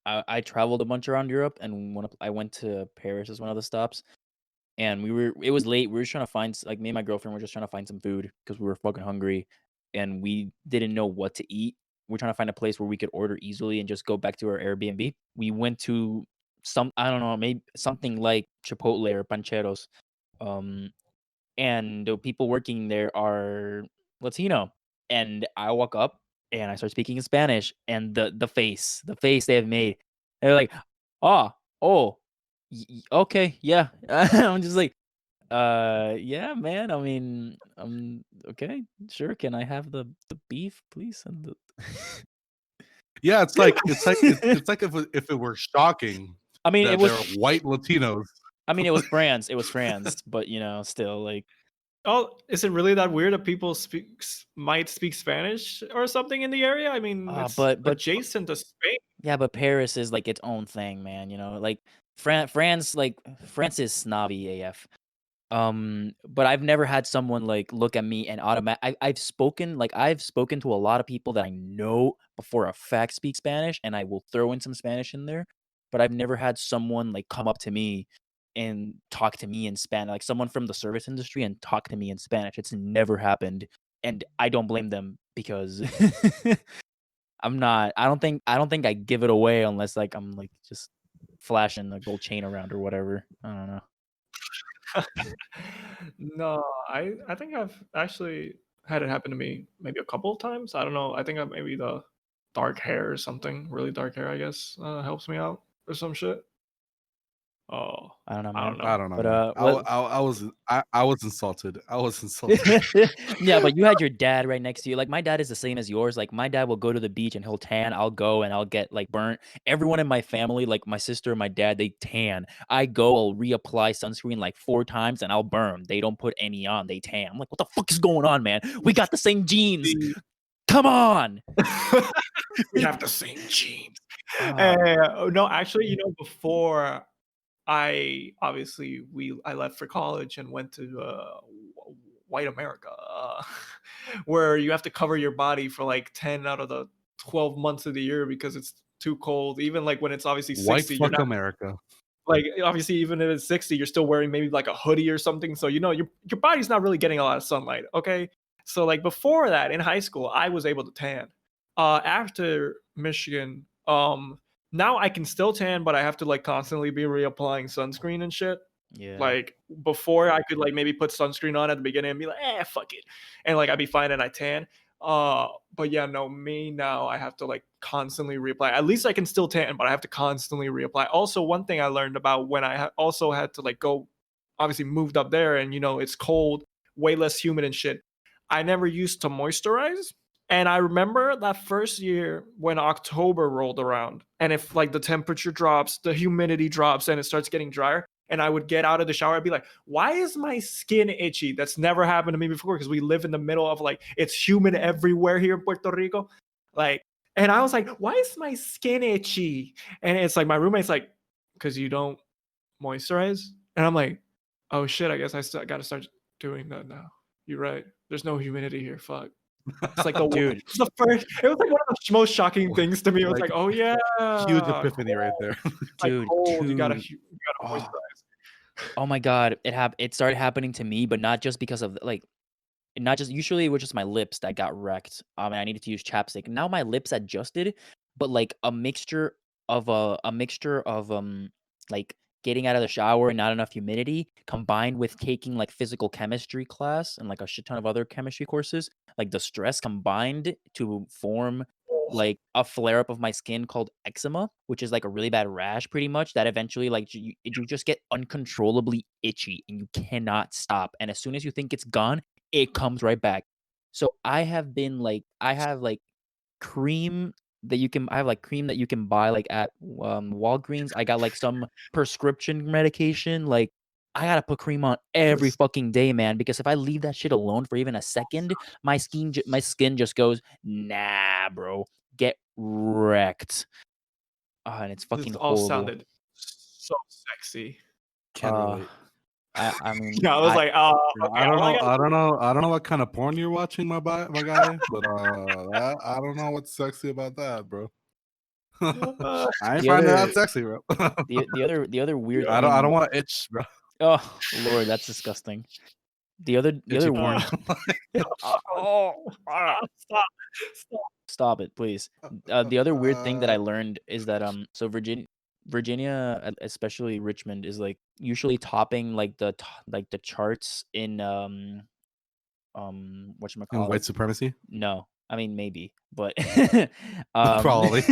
I traveled a bunch around Europe, and I went to Paris as one of the stops, and it was late. We were just trying to find like me and my girlfriend were just trying to find some food because we were fucking hungry, and we didn't know what to eat. we're trying to find a place where we could order easily and just go back to our Airbnb. We went to I don't know, maybe something like Chipotle or Pancheros. And the people working there are Latino. And I walk up and I start speaking in Spanish, and the face they have made, they're like, oh, okay, yeah. I'm just like, yeah, man. I mean, okay, sure. Can I have the beef, please? And the Yeah, it's like if it were shocking I mean, that it there was. are white Latinos. I mean, it was France. It was France, but still, like, Oh, is it really that weird that people might speak Spanish or something in the area? I mean, it's but adjacent to Spain. yeah, but Paris is like its own thing, man. Like France, like France is snobby AF. But I've never had someone like look at me and I've spoken to a lot of people that I know for a fact speak Spanish, and I will throw in some Spanish in there. But I've never had someone like come up to me and talk to me in Spanish, like someone from the service industry and talk to me in Spanish. It's never happened, and I don't blame them because I don't think I give it away unless like I'm like just flashing a gold chain around or whatever. I don't know. No, I think I've actually had it happen to me maybe a couple of times. I don't know. I think maybe the dark hair or something, really dark hair, I guess, helps me out or some shit. Oh, I don't know, I man. don't know. I don't know. But Man. I was insulted. I was insulted. yeah, but you had your dad right next to you. Like my dad is the same as yours. Like my dad will go to the beach and he'll tan. I'll go and I'll get like burnt. Everyone in my family, like my sister and my dad, they tan. I go, I'll reapply sunscreen like 4 times and I'll burn. They don't put any on. They tan. I'm like, what the fuck is going on, man? We got the same genes. Come on. We have the same genes. Ah. No, actually, before I left for college and went to white America, where you have to cover your body for like 10 out of the 12 months of the year because it's too cold. Even like when it's obviously White 60, you're fuck not America. like obviously even if it's 60, you're still wearing maybe like a hoodie or something. So your body's not really getting a lot of sunlight. Okay. So like before that in high school, I was able to tan. After Michigan, now I can still tan, but I have to like constantly be reapplying sunscreen and shit. Yeah. Like before I could like maybe put sunscreen on at the beginning and be like, fuck it. And like I'd be fine and I tan. But yeah, no, me now I have to like constantly reapply. At least I can still tan, but I have to constantly reapply. Also, one thing I learned about when I also had to like go, obviously moved up there and it's cold, way less humid and shit. I never used to moisturize. And I remember that first year when October rolled around, and if like the temperature drops, the humidity drops, and it starts getting drier, and I would get out of the shower, I'd be like, why is my skin itchy? That's never happened to me before because we live in the middle of like, it's humid everywhere here in Puerto Rico. Like, and I was like, why is my skin itchy? And it's like, my roommate's like, because you don't moisturize. And I'm like, oh shit, I guess I got to start doing that now. You're right. There's no humidity here. Fuck. It's like Dude. It was like one of the most shocking things to me. It was like, oh yeah, huge epiphany right there. Dude, cold, you gotta oh. moisturize. Oh my god, it started happening to me, but not just because of like, not just usually it was just my lips that got wrecked. And I needed to use chapstick. Now my lips adjusted, but like a mixture of like getting out of the shower and not enough humidity combined with taking like physical chemistry class and like a shit ton of other chemistry courses, like the stress combined to form like a flare up of my skin called eczema, which is like a really bad rash pretty much that eventually like you just get uncontrollably itchy and you cannot stop. And as soon as you think it's gone, it comes right back. So I have cream I have like cream that you can buy like at Walgreens. I got like some prescription medication. Like I gotta put cream on every fucking day, man, because if I leave that shit alone for even a second, my skin just goes, nah, bro, get wrecked. And it's fucking This all horrible. sounded so sexy. Can't relate. I mean, Yeah, I was like, okay, I don't know what kind of porn you're watching, my guy, but I don't know what's sexy about that, bro. I ain't finding that sexy, bro. the other weird I thing. don't want to itch, bro. Oh Lord, that's disgusting. The other Itchy weird. Oh, stop. Stop it, please. The other weird thing that I learned is that so Virginia, especially Richmond, is like usually topping like the charts in in whatchamacallit. white supremacy. No, I mean maybe, but Probably.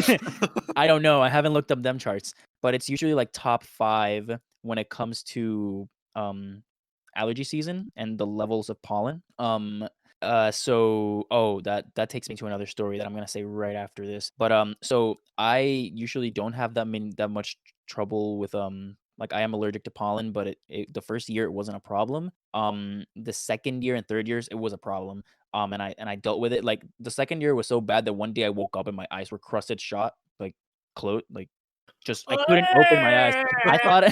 I don't know. I haven't looked up them charts, but it's usually like top 5 when it comes to allergy season and the levels of pollen. So that takes me to another story that I'm gonna say right after this. But so I usually don't have that much trouble with like I am allergic to pollen, but the first year it wasn't a problem. The second year and third years it was a problem. And I dealt with it. Like the second year was so bad that one day I woke up and my eyes were crusted shut, like closed, like just I couldn't open my eyes. I thought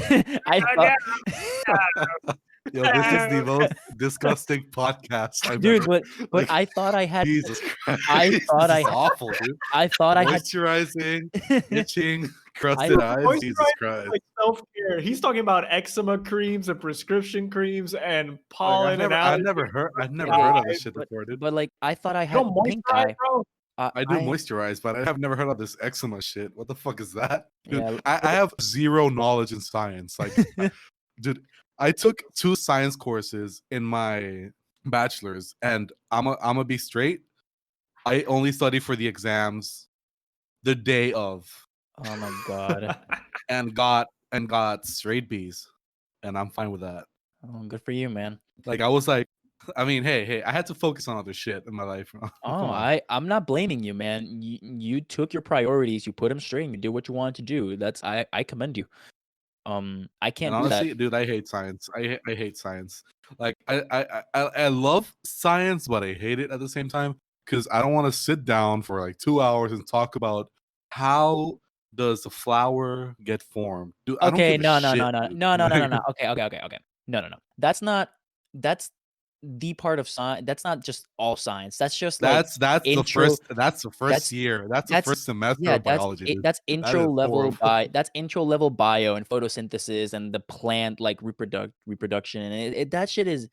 I thought Yo, this is the most disgusting podcast I've dude, ever. but I thought I had Jesus Christ, I thought this I is had awful, dude. I thought I had Moisturizing, itching, crusted eyes. Moisturizer Jesus is Christ. like self-care. He's talking about eczema creams and prescription creams and Like, pollen and I've allergies. never heard of this shit but before, dude. like I thought I You had don't pink moisturize, eye. bro. I do moisturize, but I have never heard of this eczema shit. What the fuck is that? Dude, Yeah. I have zero knowledge in science. Like, dude, I took 2 science courses in my bachelor's, and I'm gonna be straight. I only study for the exams the day of, Oh my god. and got straight B's, and I'm fine with that. Oh, good for you, man. Like, I was like, I mean, hey, I had to focus on other shit in my life. Come Oh, on. I'm not blaming you, man. You took your priorities, you put them straight, and you did what you wanted to do. That's I commend you. I And can't do that. honestly, dude, I hate science. I hate science. Like, I love science, but I hate it at the same time because I don't want to sit down for like 2 hours and talk about how does the flower get formed. Dude, I don't Okay, give a no, shit. no. Dude. No. Like, Okay. No. That's the part of science. That's not just all science. That's just like that's the intro. first That's year. That's the that's first semester yeah. of biology, dude. That's That intro is level horrible. that's intro level bio and photosynthesis and the plant like reproduction and that shit is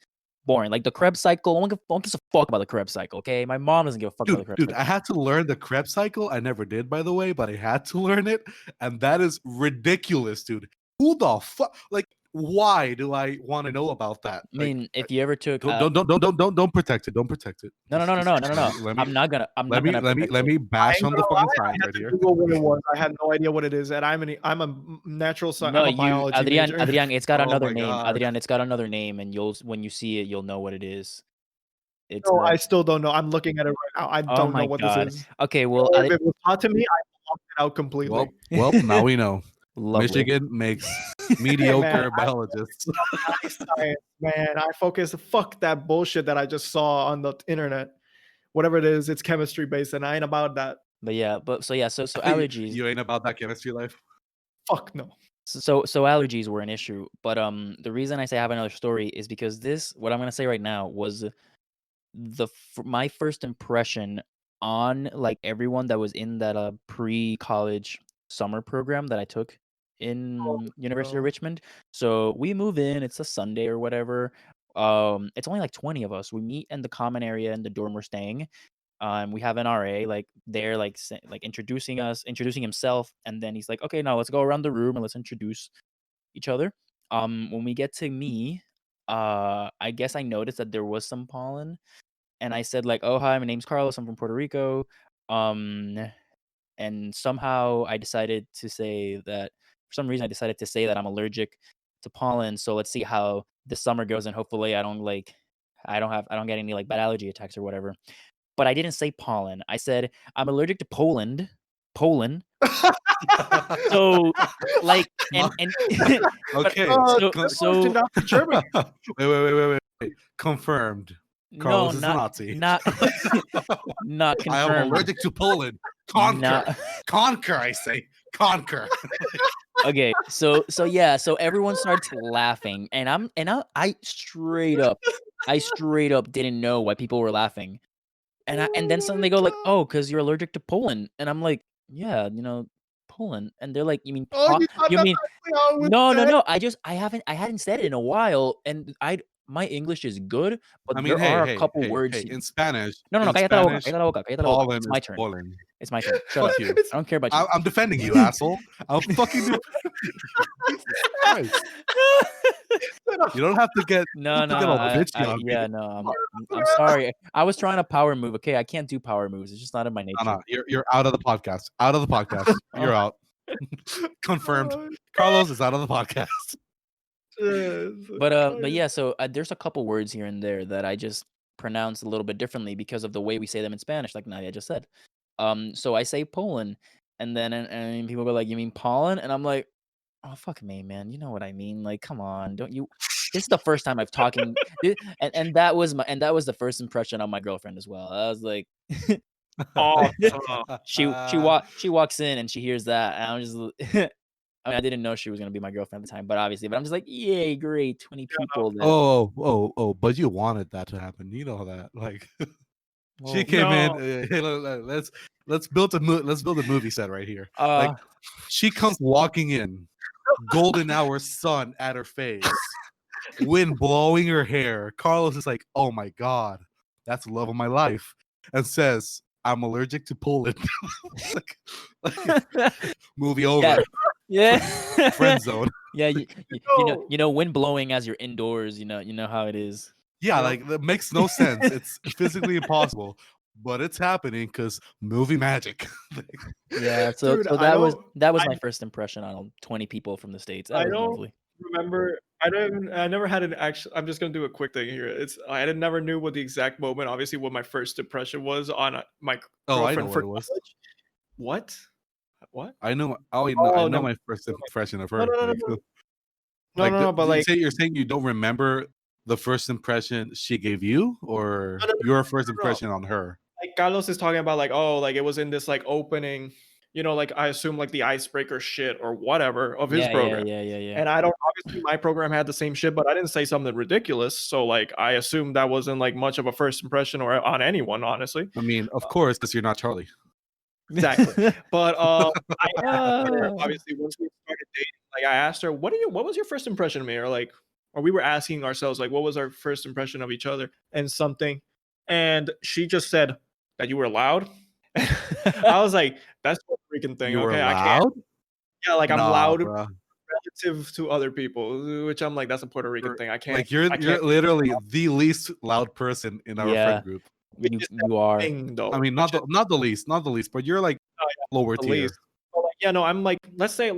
boring. Like the Krebs cycle. No one gives a fuck about the Krebs cycle. Okay, my mom doesn't give a fuck about the Krebs Dude, cycle. I had to learn the Krebs cycle. I never did, by the way, but I had to learn it, and that is ridiculous, dude. Who the fuck? Like, why do I want to know about that? I Like, mean, if you ever took don't protect it. Don't protect it. no. Let me I'm not gonna protect let it. me I bash ain't on the gonna lie, fucking I science had right to here. Google what it was. I had no idea what it is, and I'm a natural science. No, I'm a biology major. Adrian, it's got Oh another my name. God. Adrian, it's got another name, and when you see it, you'll know what it is. It's No, I still don't know. I'm looking at it right now. I oh don't know my what god. this is. Okay, well, If it was taught to me, I blocked it out completely. Well, now we know. lovely. Michigan makes Hey, man, mediocre biologists. nice science, man. I focus. Fuck that bullshit that I just saw on the internet. Whatever it is, it's chemistry based, and I ain't about that. But yeah, so allergies. You ain't about that chemistry life. Fuck no. So allergies were an issue, but the reason I say I have another story is because what I'm gonna say right now was my first impression on like everyone that was in that pre-college summer program that I took in University of no. Richmond. So we move in, it's a Sunday or whatever. It's only like 20 of us. We meet in the common area in the dorm we're staying. We have an RA like there like introducing himself, and then he's like, okay, now let's go around the room and let's introduce each other. When we get to me, I guess I noticed that there was some pollen, and I said like, "Oh, hi, my name's Carlos. I'm from Puerto Rico." And somehow I decided to say that for some reason I decided to say that I'm allergic to pollen. So let's see how the summer goes, and hopefully I don't get any like bad allergy attacks or whatever. But I didn't say pollen. I said I'm allergic to Poland. So like and Okay. so not for Germany. Wait. Confirmed. no, Carlos is a Nazi. not not I am confirmed. allergic to Poland. Conquer. Not- Conquer, I say. Conquer. Okay, so everyone starts laughing, and I straight up didn't know why people were laughing, and then suddenly they go like, "Oh, because you're allergic to Poland," and I'm like, "Yeah, Poland," and they're like, "You mean Oh, you thought you that's mean actually how it was no said? I hadn't said it in a while, and my English is good, but I mean, there hey, are a hey, couple hey, words. hey. In Spanish, No, in cállate la boca, Spanish, cállate la boca, cállate la boca. pollen It's my is turn. pollen. It's my turn. Shut up. Fuck you. It's- I don't care about you. I'm defending you, asshole. I'm fucking Jesus Christ. You don't have to get No, all bitchy on me. yeah, no, I'm sorry. I was trying to power move. Okay, I can't do power moves. It's just not in my nature. No, you're out of the podcast. Out of the podcast. You're out. Confirmed. Carlos is out of the podcast. But yeah, so there's a couple words here and there that I just pronounce a little bit differently because of the way we say them in Spanish, like Navia just said. So I say Poland, and then and people go like, "You mean pollen?" And I'm like, "Oh fuck me, man. You know what I mean? Like, come on, don't you?" This is the first time I've talking, and that was the first impression on my girlfriend as well. I was like, Oh, she walks in and she hears that, and I'm just. I mean, I didn't know she was gonna be my girlfriend at the time, but obviously, I'm just like, yay, great, 20 people. That, Oh, but you wanted that to happen. You know that. Like she came in, hey, let's build a movie set right here. Like she comes walking in, golden hour sun at her face, wind blowing her hair. Carlos is like, oh my god, that's the love of my life, and says, I'm allergic to pollen. like, movie over. Yeah. Friend zone. Yeah, you know, wind blowing as you're indoors. You know how it is. Yeah, like that makes no sense. It's physically impossible, but it's happening because movie magic. Yeah, so Dude, that was my first impression on 20 people from the States. That I was don't lovely. remember. I never had an actual. I'm just gonna do a quick thing here. Never knew what the exact moment. Obviously, what my first impression was on my I girlfriend know for what it was. college. What? What? I know. I Oh, know no. my first impression of her. No, but like you're saying you don't remember the first impression she gave you, or No. your first impression on her. like Carlos is talking about like, oh, like it was in this like opening, like I assume like the icebreaker shit or whatever of his program. Yeah. And I don't obviously my program had the same shit, but I didn't say something ridiculous. So like I assumed that wasn't like much of a first impression or on anyone, honestly. I mean, of course, because you're not Charlie. Exactly. But I asked her, obviously once we started dating, like I asked her, what was your first impression of me? Or we were asking ourselves, like, what was our first impression of each other and something. And she just said that you were loud. I was like, that's a Puerto Rican thing. You were Okay, loud? I can't. Yeah, like I'm loud bruh. relative to other people, which I'm like, that's a Puerto Rican thing. I can't. Like you're literally the least loud person in our friend group. You are. Thing, though. I mean, not the least, but you're like lower tier. Least. So, like, yeah, no, I'm like, let's say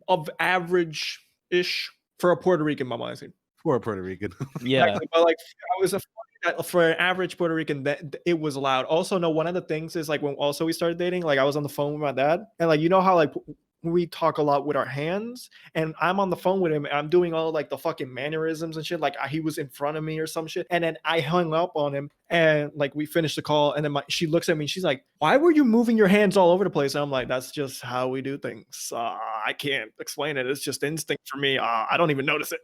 of average-ish for a Puerto Rican, mama, I think. For a Puerto Rican. Yeah. Exactly. But like I was for an average Puerto Rican, that it was loud. Also, no, one of the things is like when also we started dating, like I was on the phone with my dad, and like you know how like we talk a lot with our hands, and I'm on the phone with him, and I'm doing all like the fucking mannerisms and shit, like he was in front of me or some shit, and then I hung up on him, and like we finished the call, and then she looks at me, and she's like, "Why were you moving your hands all over the place?" And I'm like, "That's just how we do things. I can't explain it. It's just instinct for me. I don't even notice it."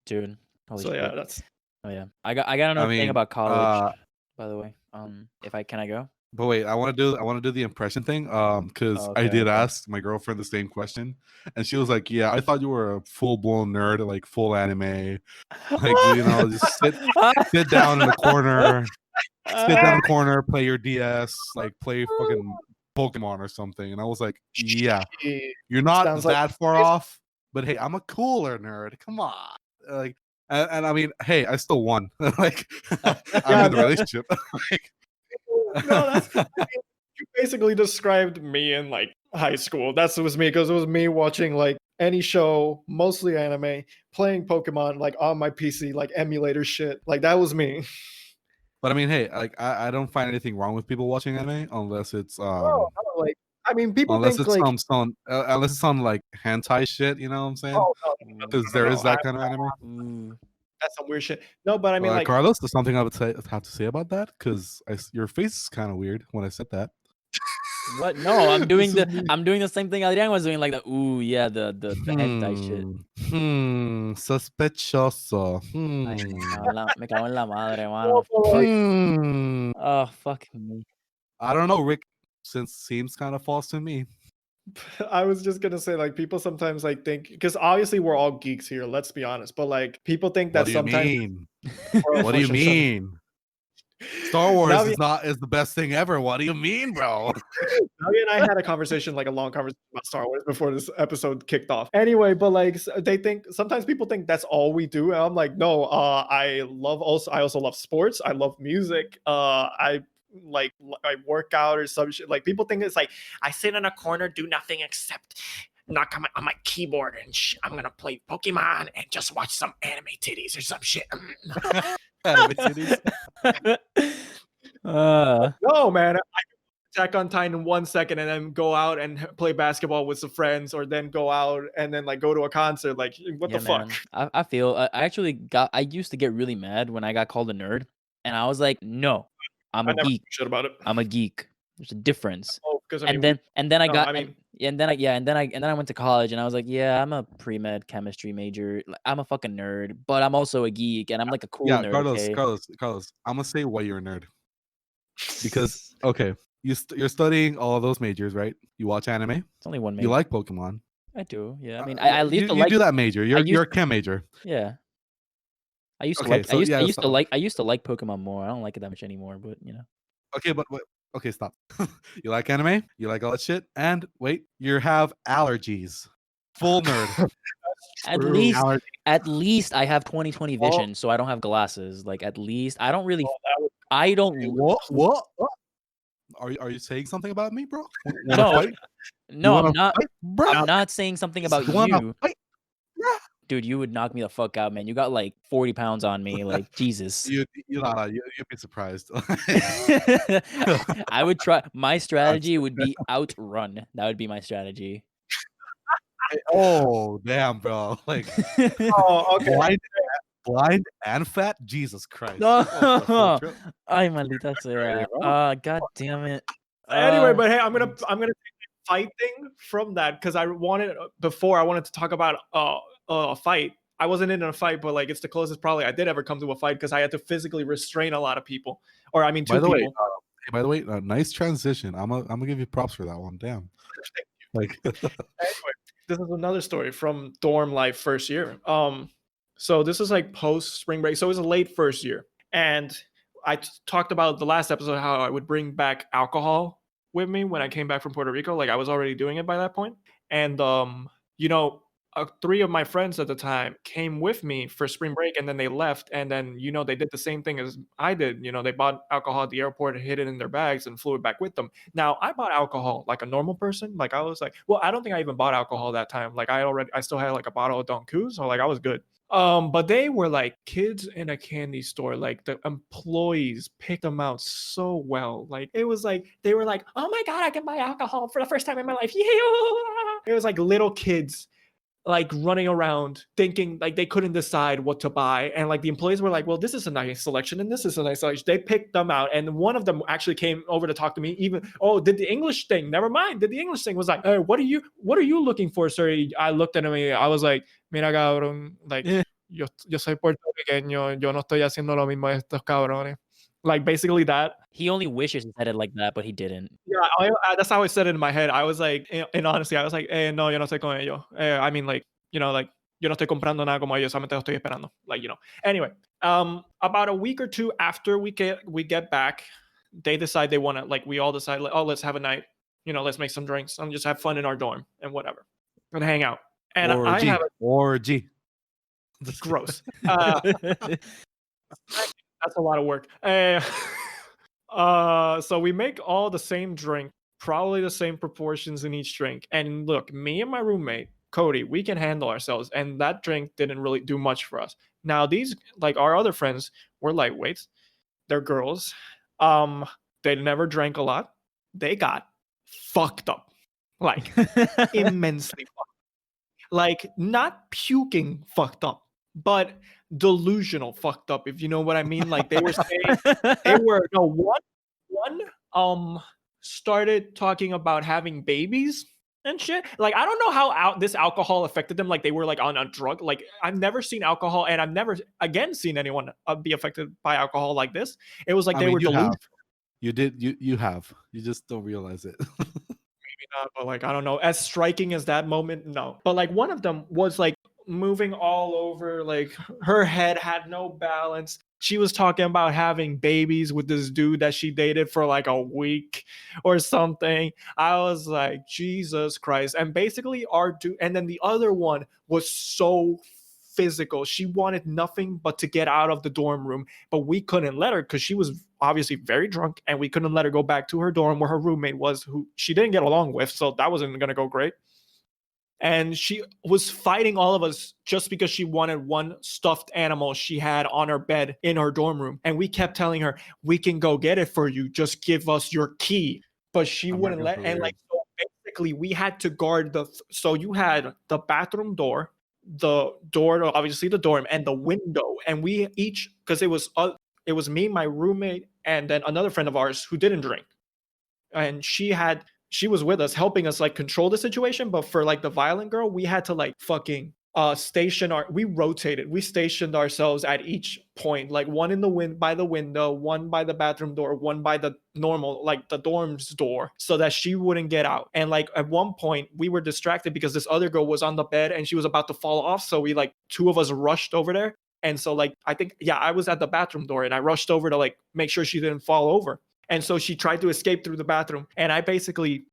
Dude. Holy So shit. yeah, that's. Oh yeah. I got another thing about college. By the way, can I go? But wait, I want to do the impression thing, because I did ask my girlfriend the same question, and she was like, "Yeah, I thought you were a full blown nerd, like full anime, like just sit down in the corner, play your DS, like play fucking Pokemon or something." And I was like, "Yeah, you're not Sounds that far off, but hey, I'm a cooler nerd. Come on, like." And I mean, hey, I still won. Like, I'm in the relationship. Like, no, that's you basically described me in like high school. That was me because it was me watching like any show, mostly anime, playing Pokemon like on my PC, like emulator shit. Like that was me. But I mean, hey, like I don't find anything wrong with people watching anime unless it's No, like I mean, people unless think it's like unless it's on like hentai shit. You know what I'm saying? oh, Because there is that kind of anime. That's some weird shit. No, but I mean, like Carlos, there's something I would have to say about that because your face is kind of weird when I said that. What? No, I'm doing the same thing Adrian was doing, like the the hentai shit. Sospechoso. Me cago en la madre, mano. Oh fuck me. I don't know, Rick. Since seems kind of false to me. I was just gonna say, like, people sometimes like think, because obviously we're all geeks here, let's be honest, but like people think What that do you sometimes mean? Bro, What do you shut up. mean? Star Wars Navia, is the best thing ever. What do you mean, bro? Navia and I had a conversation, like a long conversation about Star Wars before this episode kicked off. Anyway, but like they think sometimes people think that's all we do, and I'm like, no. I also love sports. I love music. I work out or some shit. Like people think it's like I sit in a corner, do nothing except knock on my keyboard and I'm gonna play Pokemon and just watch some anime titties or some shit. Anime titties. No, man. Attack on Titan in 1 second and then go out and play basketball with some friends, or then go out and then like go to a concert. Like, what the fuck? I feel I used to get really mad when I got called a nerd, and I was like, no, I'm I a never geek. shit about it. I'm a geek. There's a difference. Oh, because I And mean, then I no, got I mean, and then I went to college, and I was like, yeah, I'm a pre-med chemistry major. Like, I'm a fucking nerd, but I'm also a geek, and I'm like a cool Yeah, nerd. Carlos. I'm gonna say why you're a nerd. Because okay, you're studying all those majors, right? You watch anime. It's only one major. You like Pokemon. I do. Yeah. I mean, I used you to like do that major. You're a chem major. Yeah. I used to Okay, like so yeah, so, I used to like Pokemon more. I don't like it that much anymore, but you know. okay, but okay, stop. You like anime? You like all that shit? And wait, you have allergies. Full nerd. At least I have 20/20 vision, so I don't have glasses. Like at least I don't really I don't What? Are you saying something about me, bro? No. Fight? No, I'm not. Fight, bro? I'm not saying something about you. Fight? Dude, you would knock me the fuck out, man. You got like 40 pounds on me, like Jesus. You'd be surprised. I would try. My strategy would be outrun. That would be my strategy. Oh damn, bro! Like, oh, okay. blind and fat. Jesus Christ! No, ay maldita sea. God damn it. Anyway, but hey, I'm gonna take the fight thing from that, because I wanted to talk about a fight. I wasn't in a fight, but like it's the closest probably I did ever come to a fight, because I had to physically restrain a lot of people, or I mean, two people. By the way, nice transition. I'm gonna give you props for that one. Damn. Like, anyway, this is another story from dorm life first year. So this is like post spring break, so it was a late first year, and I talked about the last episode how I would bring back alcohol with me when I came back from Puerto Rico. Like I was already doing it by that point, and you know, 3 of my friends at the time came with me for spring break, and then they left, and then they did the same thing as I did. They bought alcohol at the airport, hid it in their bags, and flew it back with them. Now I bought alcohol like a normal person. Like I was like, well, I don't think I even bought alcohol that time. Like I still had like a bottle of Don Q, so like I was good. But they were like kids in a candy store. Like the employees picked them out so well. Like it was like they were like, oh my god, I can buy alcohol for the first time in my life. It was like little kids like running around thinking like they couldn't decide what to buy, and like the employees were like, well, this is a nice selection and this is a nice selection. They picked them out, and one of them actually came over to talk to me. Did the English thing, never mind, did the English thing, was like, hey, what are you looking for, sir? I looked at him and I was like, mira cabrón, like yo soy puertorriqueño, yo no estoy haciendo lo mismo estos cabrones. Like basically that. He only wishes he said it like that, but he didn't. Yeah, that's how I said it in my head. I was like, and honestly, I was like, no, yo no estoy con ellos. I mean, like, like, yo no estoy comprando nada como ellos, solamente estoy esperando. Like, Anyway, about a week or two after we get back, they decide they want to, like, we all decide, like, oh, let's have a night. Let's make some drinks and just have fun in our dorm and whatever, and hang out. And I have orgy. Gross. That's a lot of work. So we make all the same drink, probably the same proportions in each drink. And look, me and my roommate, Cody, we can handle ourselves. And that drink didn't really do much for us. Now, these, like our other friends, were lightweights. They're girls. They never drank a lot. They got fucked up. Like, immensely fucked up. Like, not puking fucked up, but delusional fucked up, if you know what I mean. Like they were saying one started talking about having babies and shit. Like I don't know how this alcohol affected them. Like they were like on a drug. Like I've never seen alcohol, and I've never again seen anyone be affected by alcohol like this. It was like they were delusional. You did. You have. You just don't realize it. Maybe not, but like I don't know, as striking as that moment, no. But like one of them was like moving all over, like her head had no balance. She was talking about having babies with this dude that she dated for like a week or something. I was like, Jesus Christ. And basically, our dude, and then the other one was so physical. She wanted nothing but to get out of the dorm room, but we couldn't let her because she was obviously very drunk and we couldn't let her go back to her dorm where her roommate was, who she didn't get along with. So that wasn't going to go great. And she was fighting all of us just because she wanted one stuffed animal she had on her bed in her dorm room. And we kept telling her, we can go get it for you. Just give us your key. But she wouldn't let. And like, so basically, we had to guard so you had the bathroom door, the door, obviously the dorm, and the window. And we each, because it was me, my roommate, and then another friend of ours who didn't drink. And she was with us helping us like control the situation, but for like the violent girl we had to like fucking we stationed ourselves at each point, like one in the by the window, one by the bathroom door, one by the normal, like the dorm's door, so that she wouldn't get out. And like at one point we were distracted because this other girl was on the bed and she was about to fall off, so we like two of us rushed over there. And so like I think, yeah, I was at the bathroom door and I rushed over to like make sure she didn't fall over. And so she tried to escape through the bathroom and I basically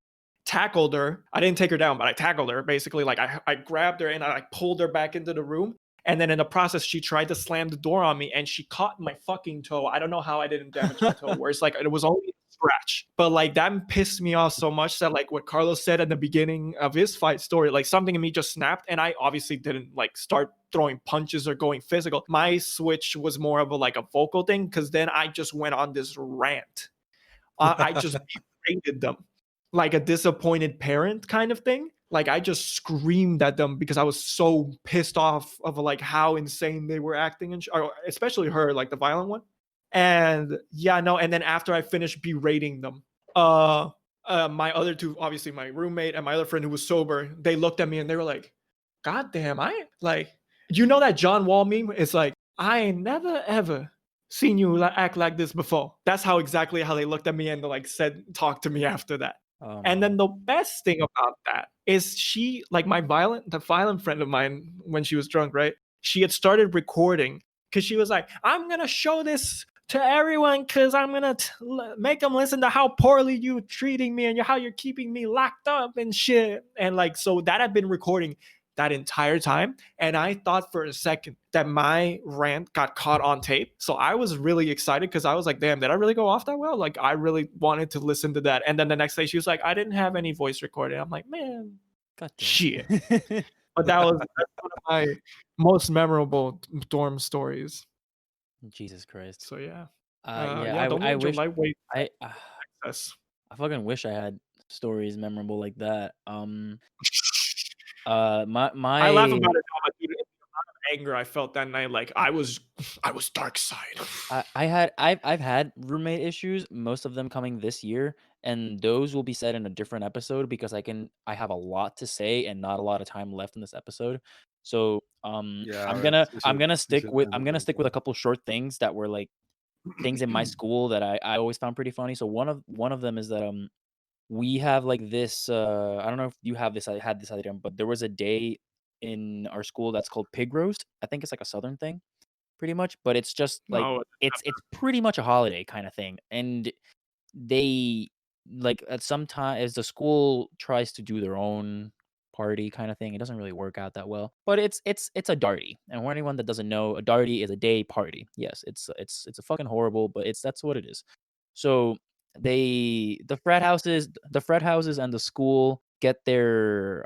tackled her. I didn't take her down, but I tackled her. Basically, like I grabbed her and I like pulled her back into the room. And then in the process, she tried to slam the door on me and she caught my fucking toe. I don't know how I didn't damage my toe. Where it's like it was only a scratch. But like that pissed me off so much that like what Carlos said at the beginning of his fight story, like something in me just snapped. And I obviously didn't like start throwing punches or going physical. My switch was more of a vocal thing, because then I just went on this rant. I just berated them like a disappointed parent kind of thing. Like I just screamed at them because I was so pissed off of like how insane they were acting, and especially her, like the violent one. And yeah, no. And then after I finished berating them, my other two, obviously my roommate and my other friend who was sober, they looked at me and they were like, "God damn, I like." You know that John Wall meme? It's like, I ain't never ever seen you act like this before. That's how exactly how they looked at me and they like talked to me after that. And then the best thing about that is she, like the violent friend of mine, when she was drunk, right? She had started recording because she was like, I'm going to show this to everyone because I'm going to make them listen to how poorly you treating me and how you're keeping me locked up and shit. And like, so that had been recording that entire time. And I thought for a second that my rant got caught on tape. So I was really excited because I was like, damn, did I really go off that well? Like I really wanted to listen to that. And then the next day she was like, I didn't have any voice recording. I'm like, man, shit. But that's one of my most memorable dorm stories. Jesus Christ. So yeah. I wish lightweight I access. I fucking wish I had stories memorable like that. My I laugh about it now, but dude, the amount of anger I felt that night, like I was dark side. I've had roommate issues, most of them coming this year, and those will be said in a different episode because I have a lot to say and not a lot of time left in this episode. So Yeah, I'm we gonna should stick with end it a couple short things that were like things in my school that I always found pretty funny. So one of them is that we have like this I don't know if you have this, I had this idea, but there was a day in our school that's called pig roast. I think it's like a southern thing pretty much, but it's just like No, it's pretty much a holiday kind of thing. And they like at some time as the school tries to do their own party kind of thing, it doesn't really work out that well. But it's a darty. And for anyone that doesn't know, a darty is a day party. Yes, it's a fucking horrible, but that's what it is. So the frat houses and the school get their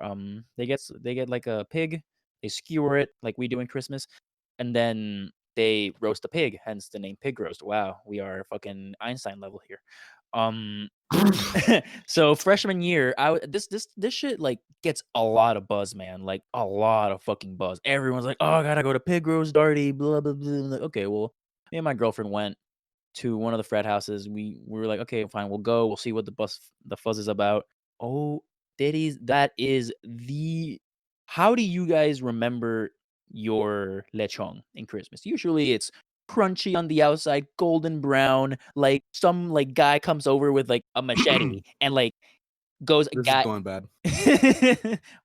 they get like a pig, they skewer it like we do in Christmas, and then they roast the pig, hence the name pig roast. Wow, we are fucking Einstein level here. Um so freshman year, this shit like gets a lot of buzz, man. Like a lot of fucking buzz. Everyone's like, "Oh, I gotta go to pig roast darty." Blah blah blah. Like, okay, well, me and my girlfriend went to one of the frat houses. We were like, okay, fine, we'll go. We'll see what the fuzz is about. Oh, that is the. How do you guys remember your lechon in Christmas? Usually, it's crunchy on the outside, golden brown. Like some like guy comes over with like a machete and like goes This is got. going bad.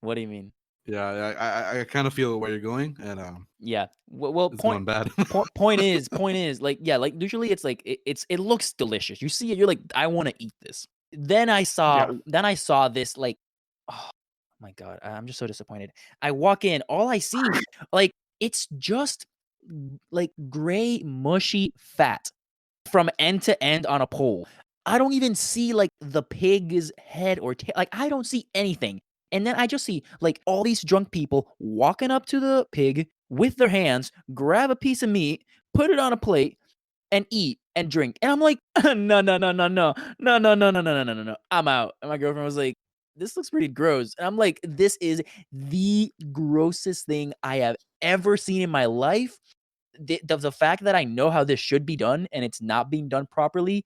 What do you mean? Yeah, I kind of feel where you're going, and Yeah. Well, it's going bad. point is, like, yeah, like usually it's like it looks delicious. You see it, you're like, I want to eat this. Then I saw this, like, oh my god, I'm just so disappointed. I walk in, all I see, like, it's just like gray, mushy fat from end to end on a pole. I don't even see like the pig's head or tail. Like, I don't see anything. And then I just see like all these drunk people walking up to the pig with their hands, grab a piece of meat, put it on a plate, and eat and drink. And I'm like, no, no, no, no, no, no, no, no, no, no, no, no, no, no, no. I'm out. And my girlfriend was like, this looks pretty gross. And I'm like, this is the grossest thing I have ever seen in my life. The fact that I know how this should be done and it's not being done properly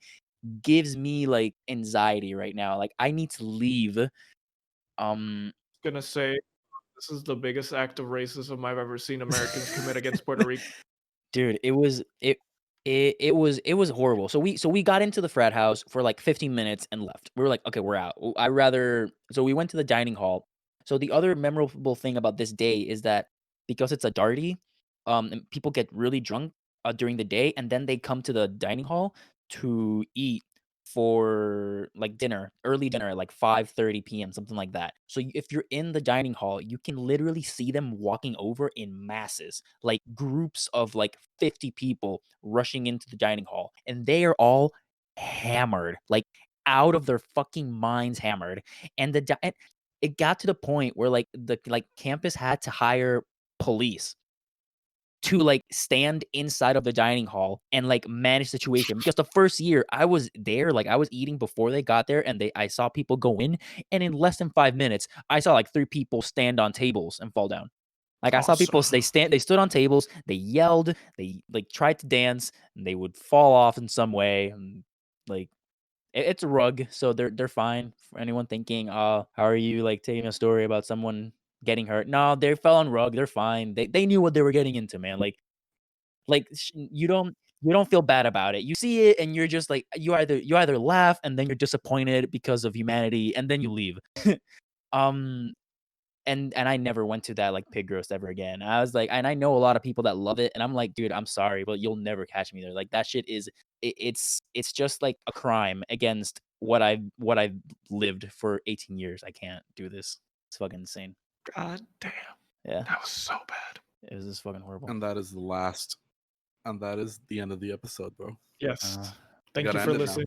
gives me like anxiety right now. Like, I need to leave. Gonna say this is the biggest act of racism I've ever seen Americans commit against Puerto Rico. Dude, it was horrible. So we got into the frat house for like 15 minutes and left. We were like, okay, we're out. So we went to the dining hall. So the other memorable thing about this day is that because it's a darty, and people get really drunk during the day, and then they come to the dining hall to eat for like dinner, early dinner at like 5:30 p.m., something like that. So if you're in the dining hall, you can literally see them walking over in masses, like groups of like 50 people rushing into the dining hall, and they are all hammered, like out of their fucking minds hammered. And and it got to the point where like the campus had to hire police to like stand inside of the dining hall and like manage the situation, because the first year I was there, like I was eating before they got there, and I saw people go in, and in less than 5 minutes I saw like 3 people stand on tables and fall down. Like, I saw people, Awesome. they stood on tables, they yelled, they like tried to dance, and they would fall off in some way. And like, it's a rug, so they're fine. For anyone thinking, how are you like taking a story about someone getting hurt? No, they fell on rug. They're fine. They knew what they were getting into, man. You don't feel bad about it. You see it, and you're just like, you either laugh, and then you're disappointed because of humanity, and then you leave. um and I never went to that like pig roast ever again. I was like, and I know a lot of people that love it, and I'm like, dude, I'm sorry, but you'll never catch me there. Like, that shit is it's just like a crime against what I've lived for 18 years. I can't do this. It's fucking insane. God damn. Yeah, That was so bad. it was just fucking horrible. And that is the end of the episode, bro. Yes. Uh, Thank gotta you for end it now. listening.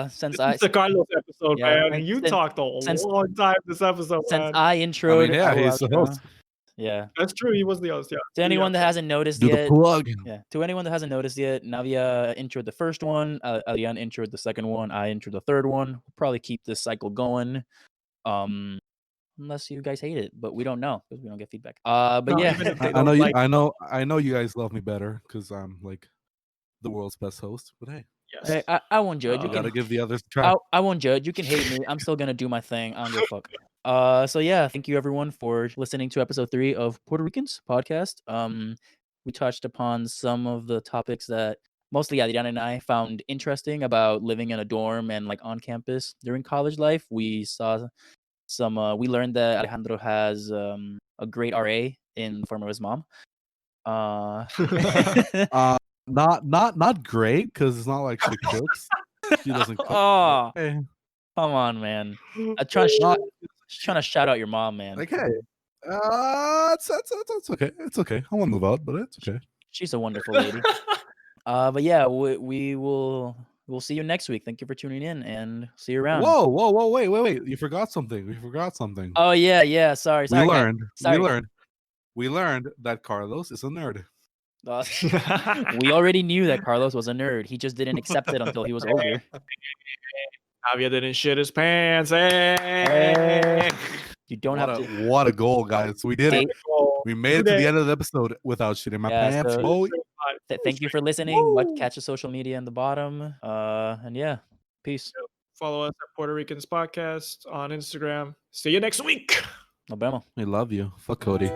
Since This is the Carlos episode, Yeah, man. You since- talked a since- long time this episode, since man. I introed, yeah, I will he's the outro. host. Yeah. That's true. He was the host. Yeah. To anyone that hasn't noticed Do the yet, plug. yeah. To anyone that hasn't noticed yet, Navia introed the first one, Adrian introed the second one, I introed the third one. We'll probably keep this cycle going, unless you guys hate it, but we don't know because we don't get feedback. But No, yeah, even if they I don't know you. like, I know you guys love me better because I'm like the world's best host. But hey, hey, yes. I won't judge. You you gotta can, give the others a try. I won't judge. You can hate me. I'm still gonna do my thing. I don't give a fuck. So yeah, thank you everyone for listening to episode 3 of Puerto Ricans podcast. We touched upon some of the topics that mostly Adrian and I found interesting about living in a dorm and like on campus during college life. We saw some. We learned that Alejandro has a great RA in the form of his mom. Not great because it's not like she cooks. She doesn't cook. Oh, But, hey, come on, man. I'm trying to shout out your mom, man. like hey, it's okay. It's okay. I want to move out, but it's okay. She's a wonderful lady. But yeah, we'll see you next week. Thank you for tuning in, and see you around. Whoa, wait! You forgot something. We forgot something. Oh yeah. Sorry. we guys. learned. Sorry. We learned that Carlos is a nerd. We already knew that Carlos was a nerd. He just didn't accept it until he was older. Navia didn't shit his pants. Hey. You don't have to. What a goal, guys! We did it. Oh, We made it to the end of the episode without shitting my Yeah, pants. so- boy. Thank you for listening. Woo. Catch the social media in the bottom. And yeah, peace. Follow us at Puerto Ricans Podcast on Instagram. See you next week. Nos vemos. We love you. Fuck Cody.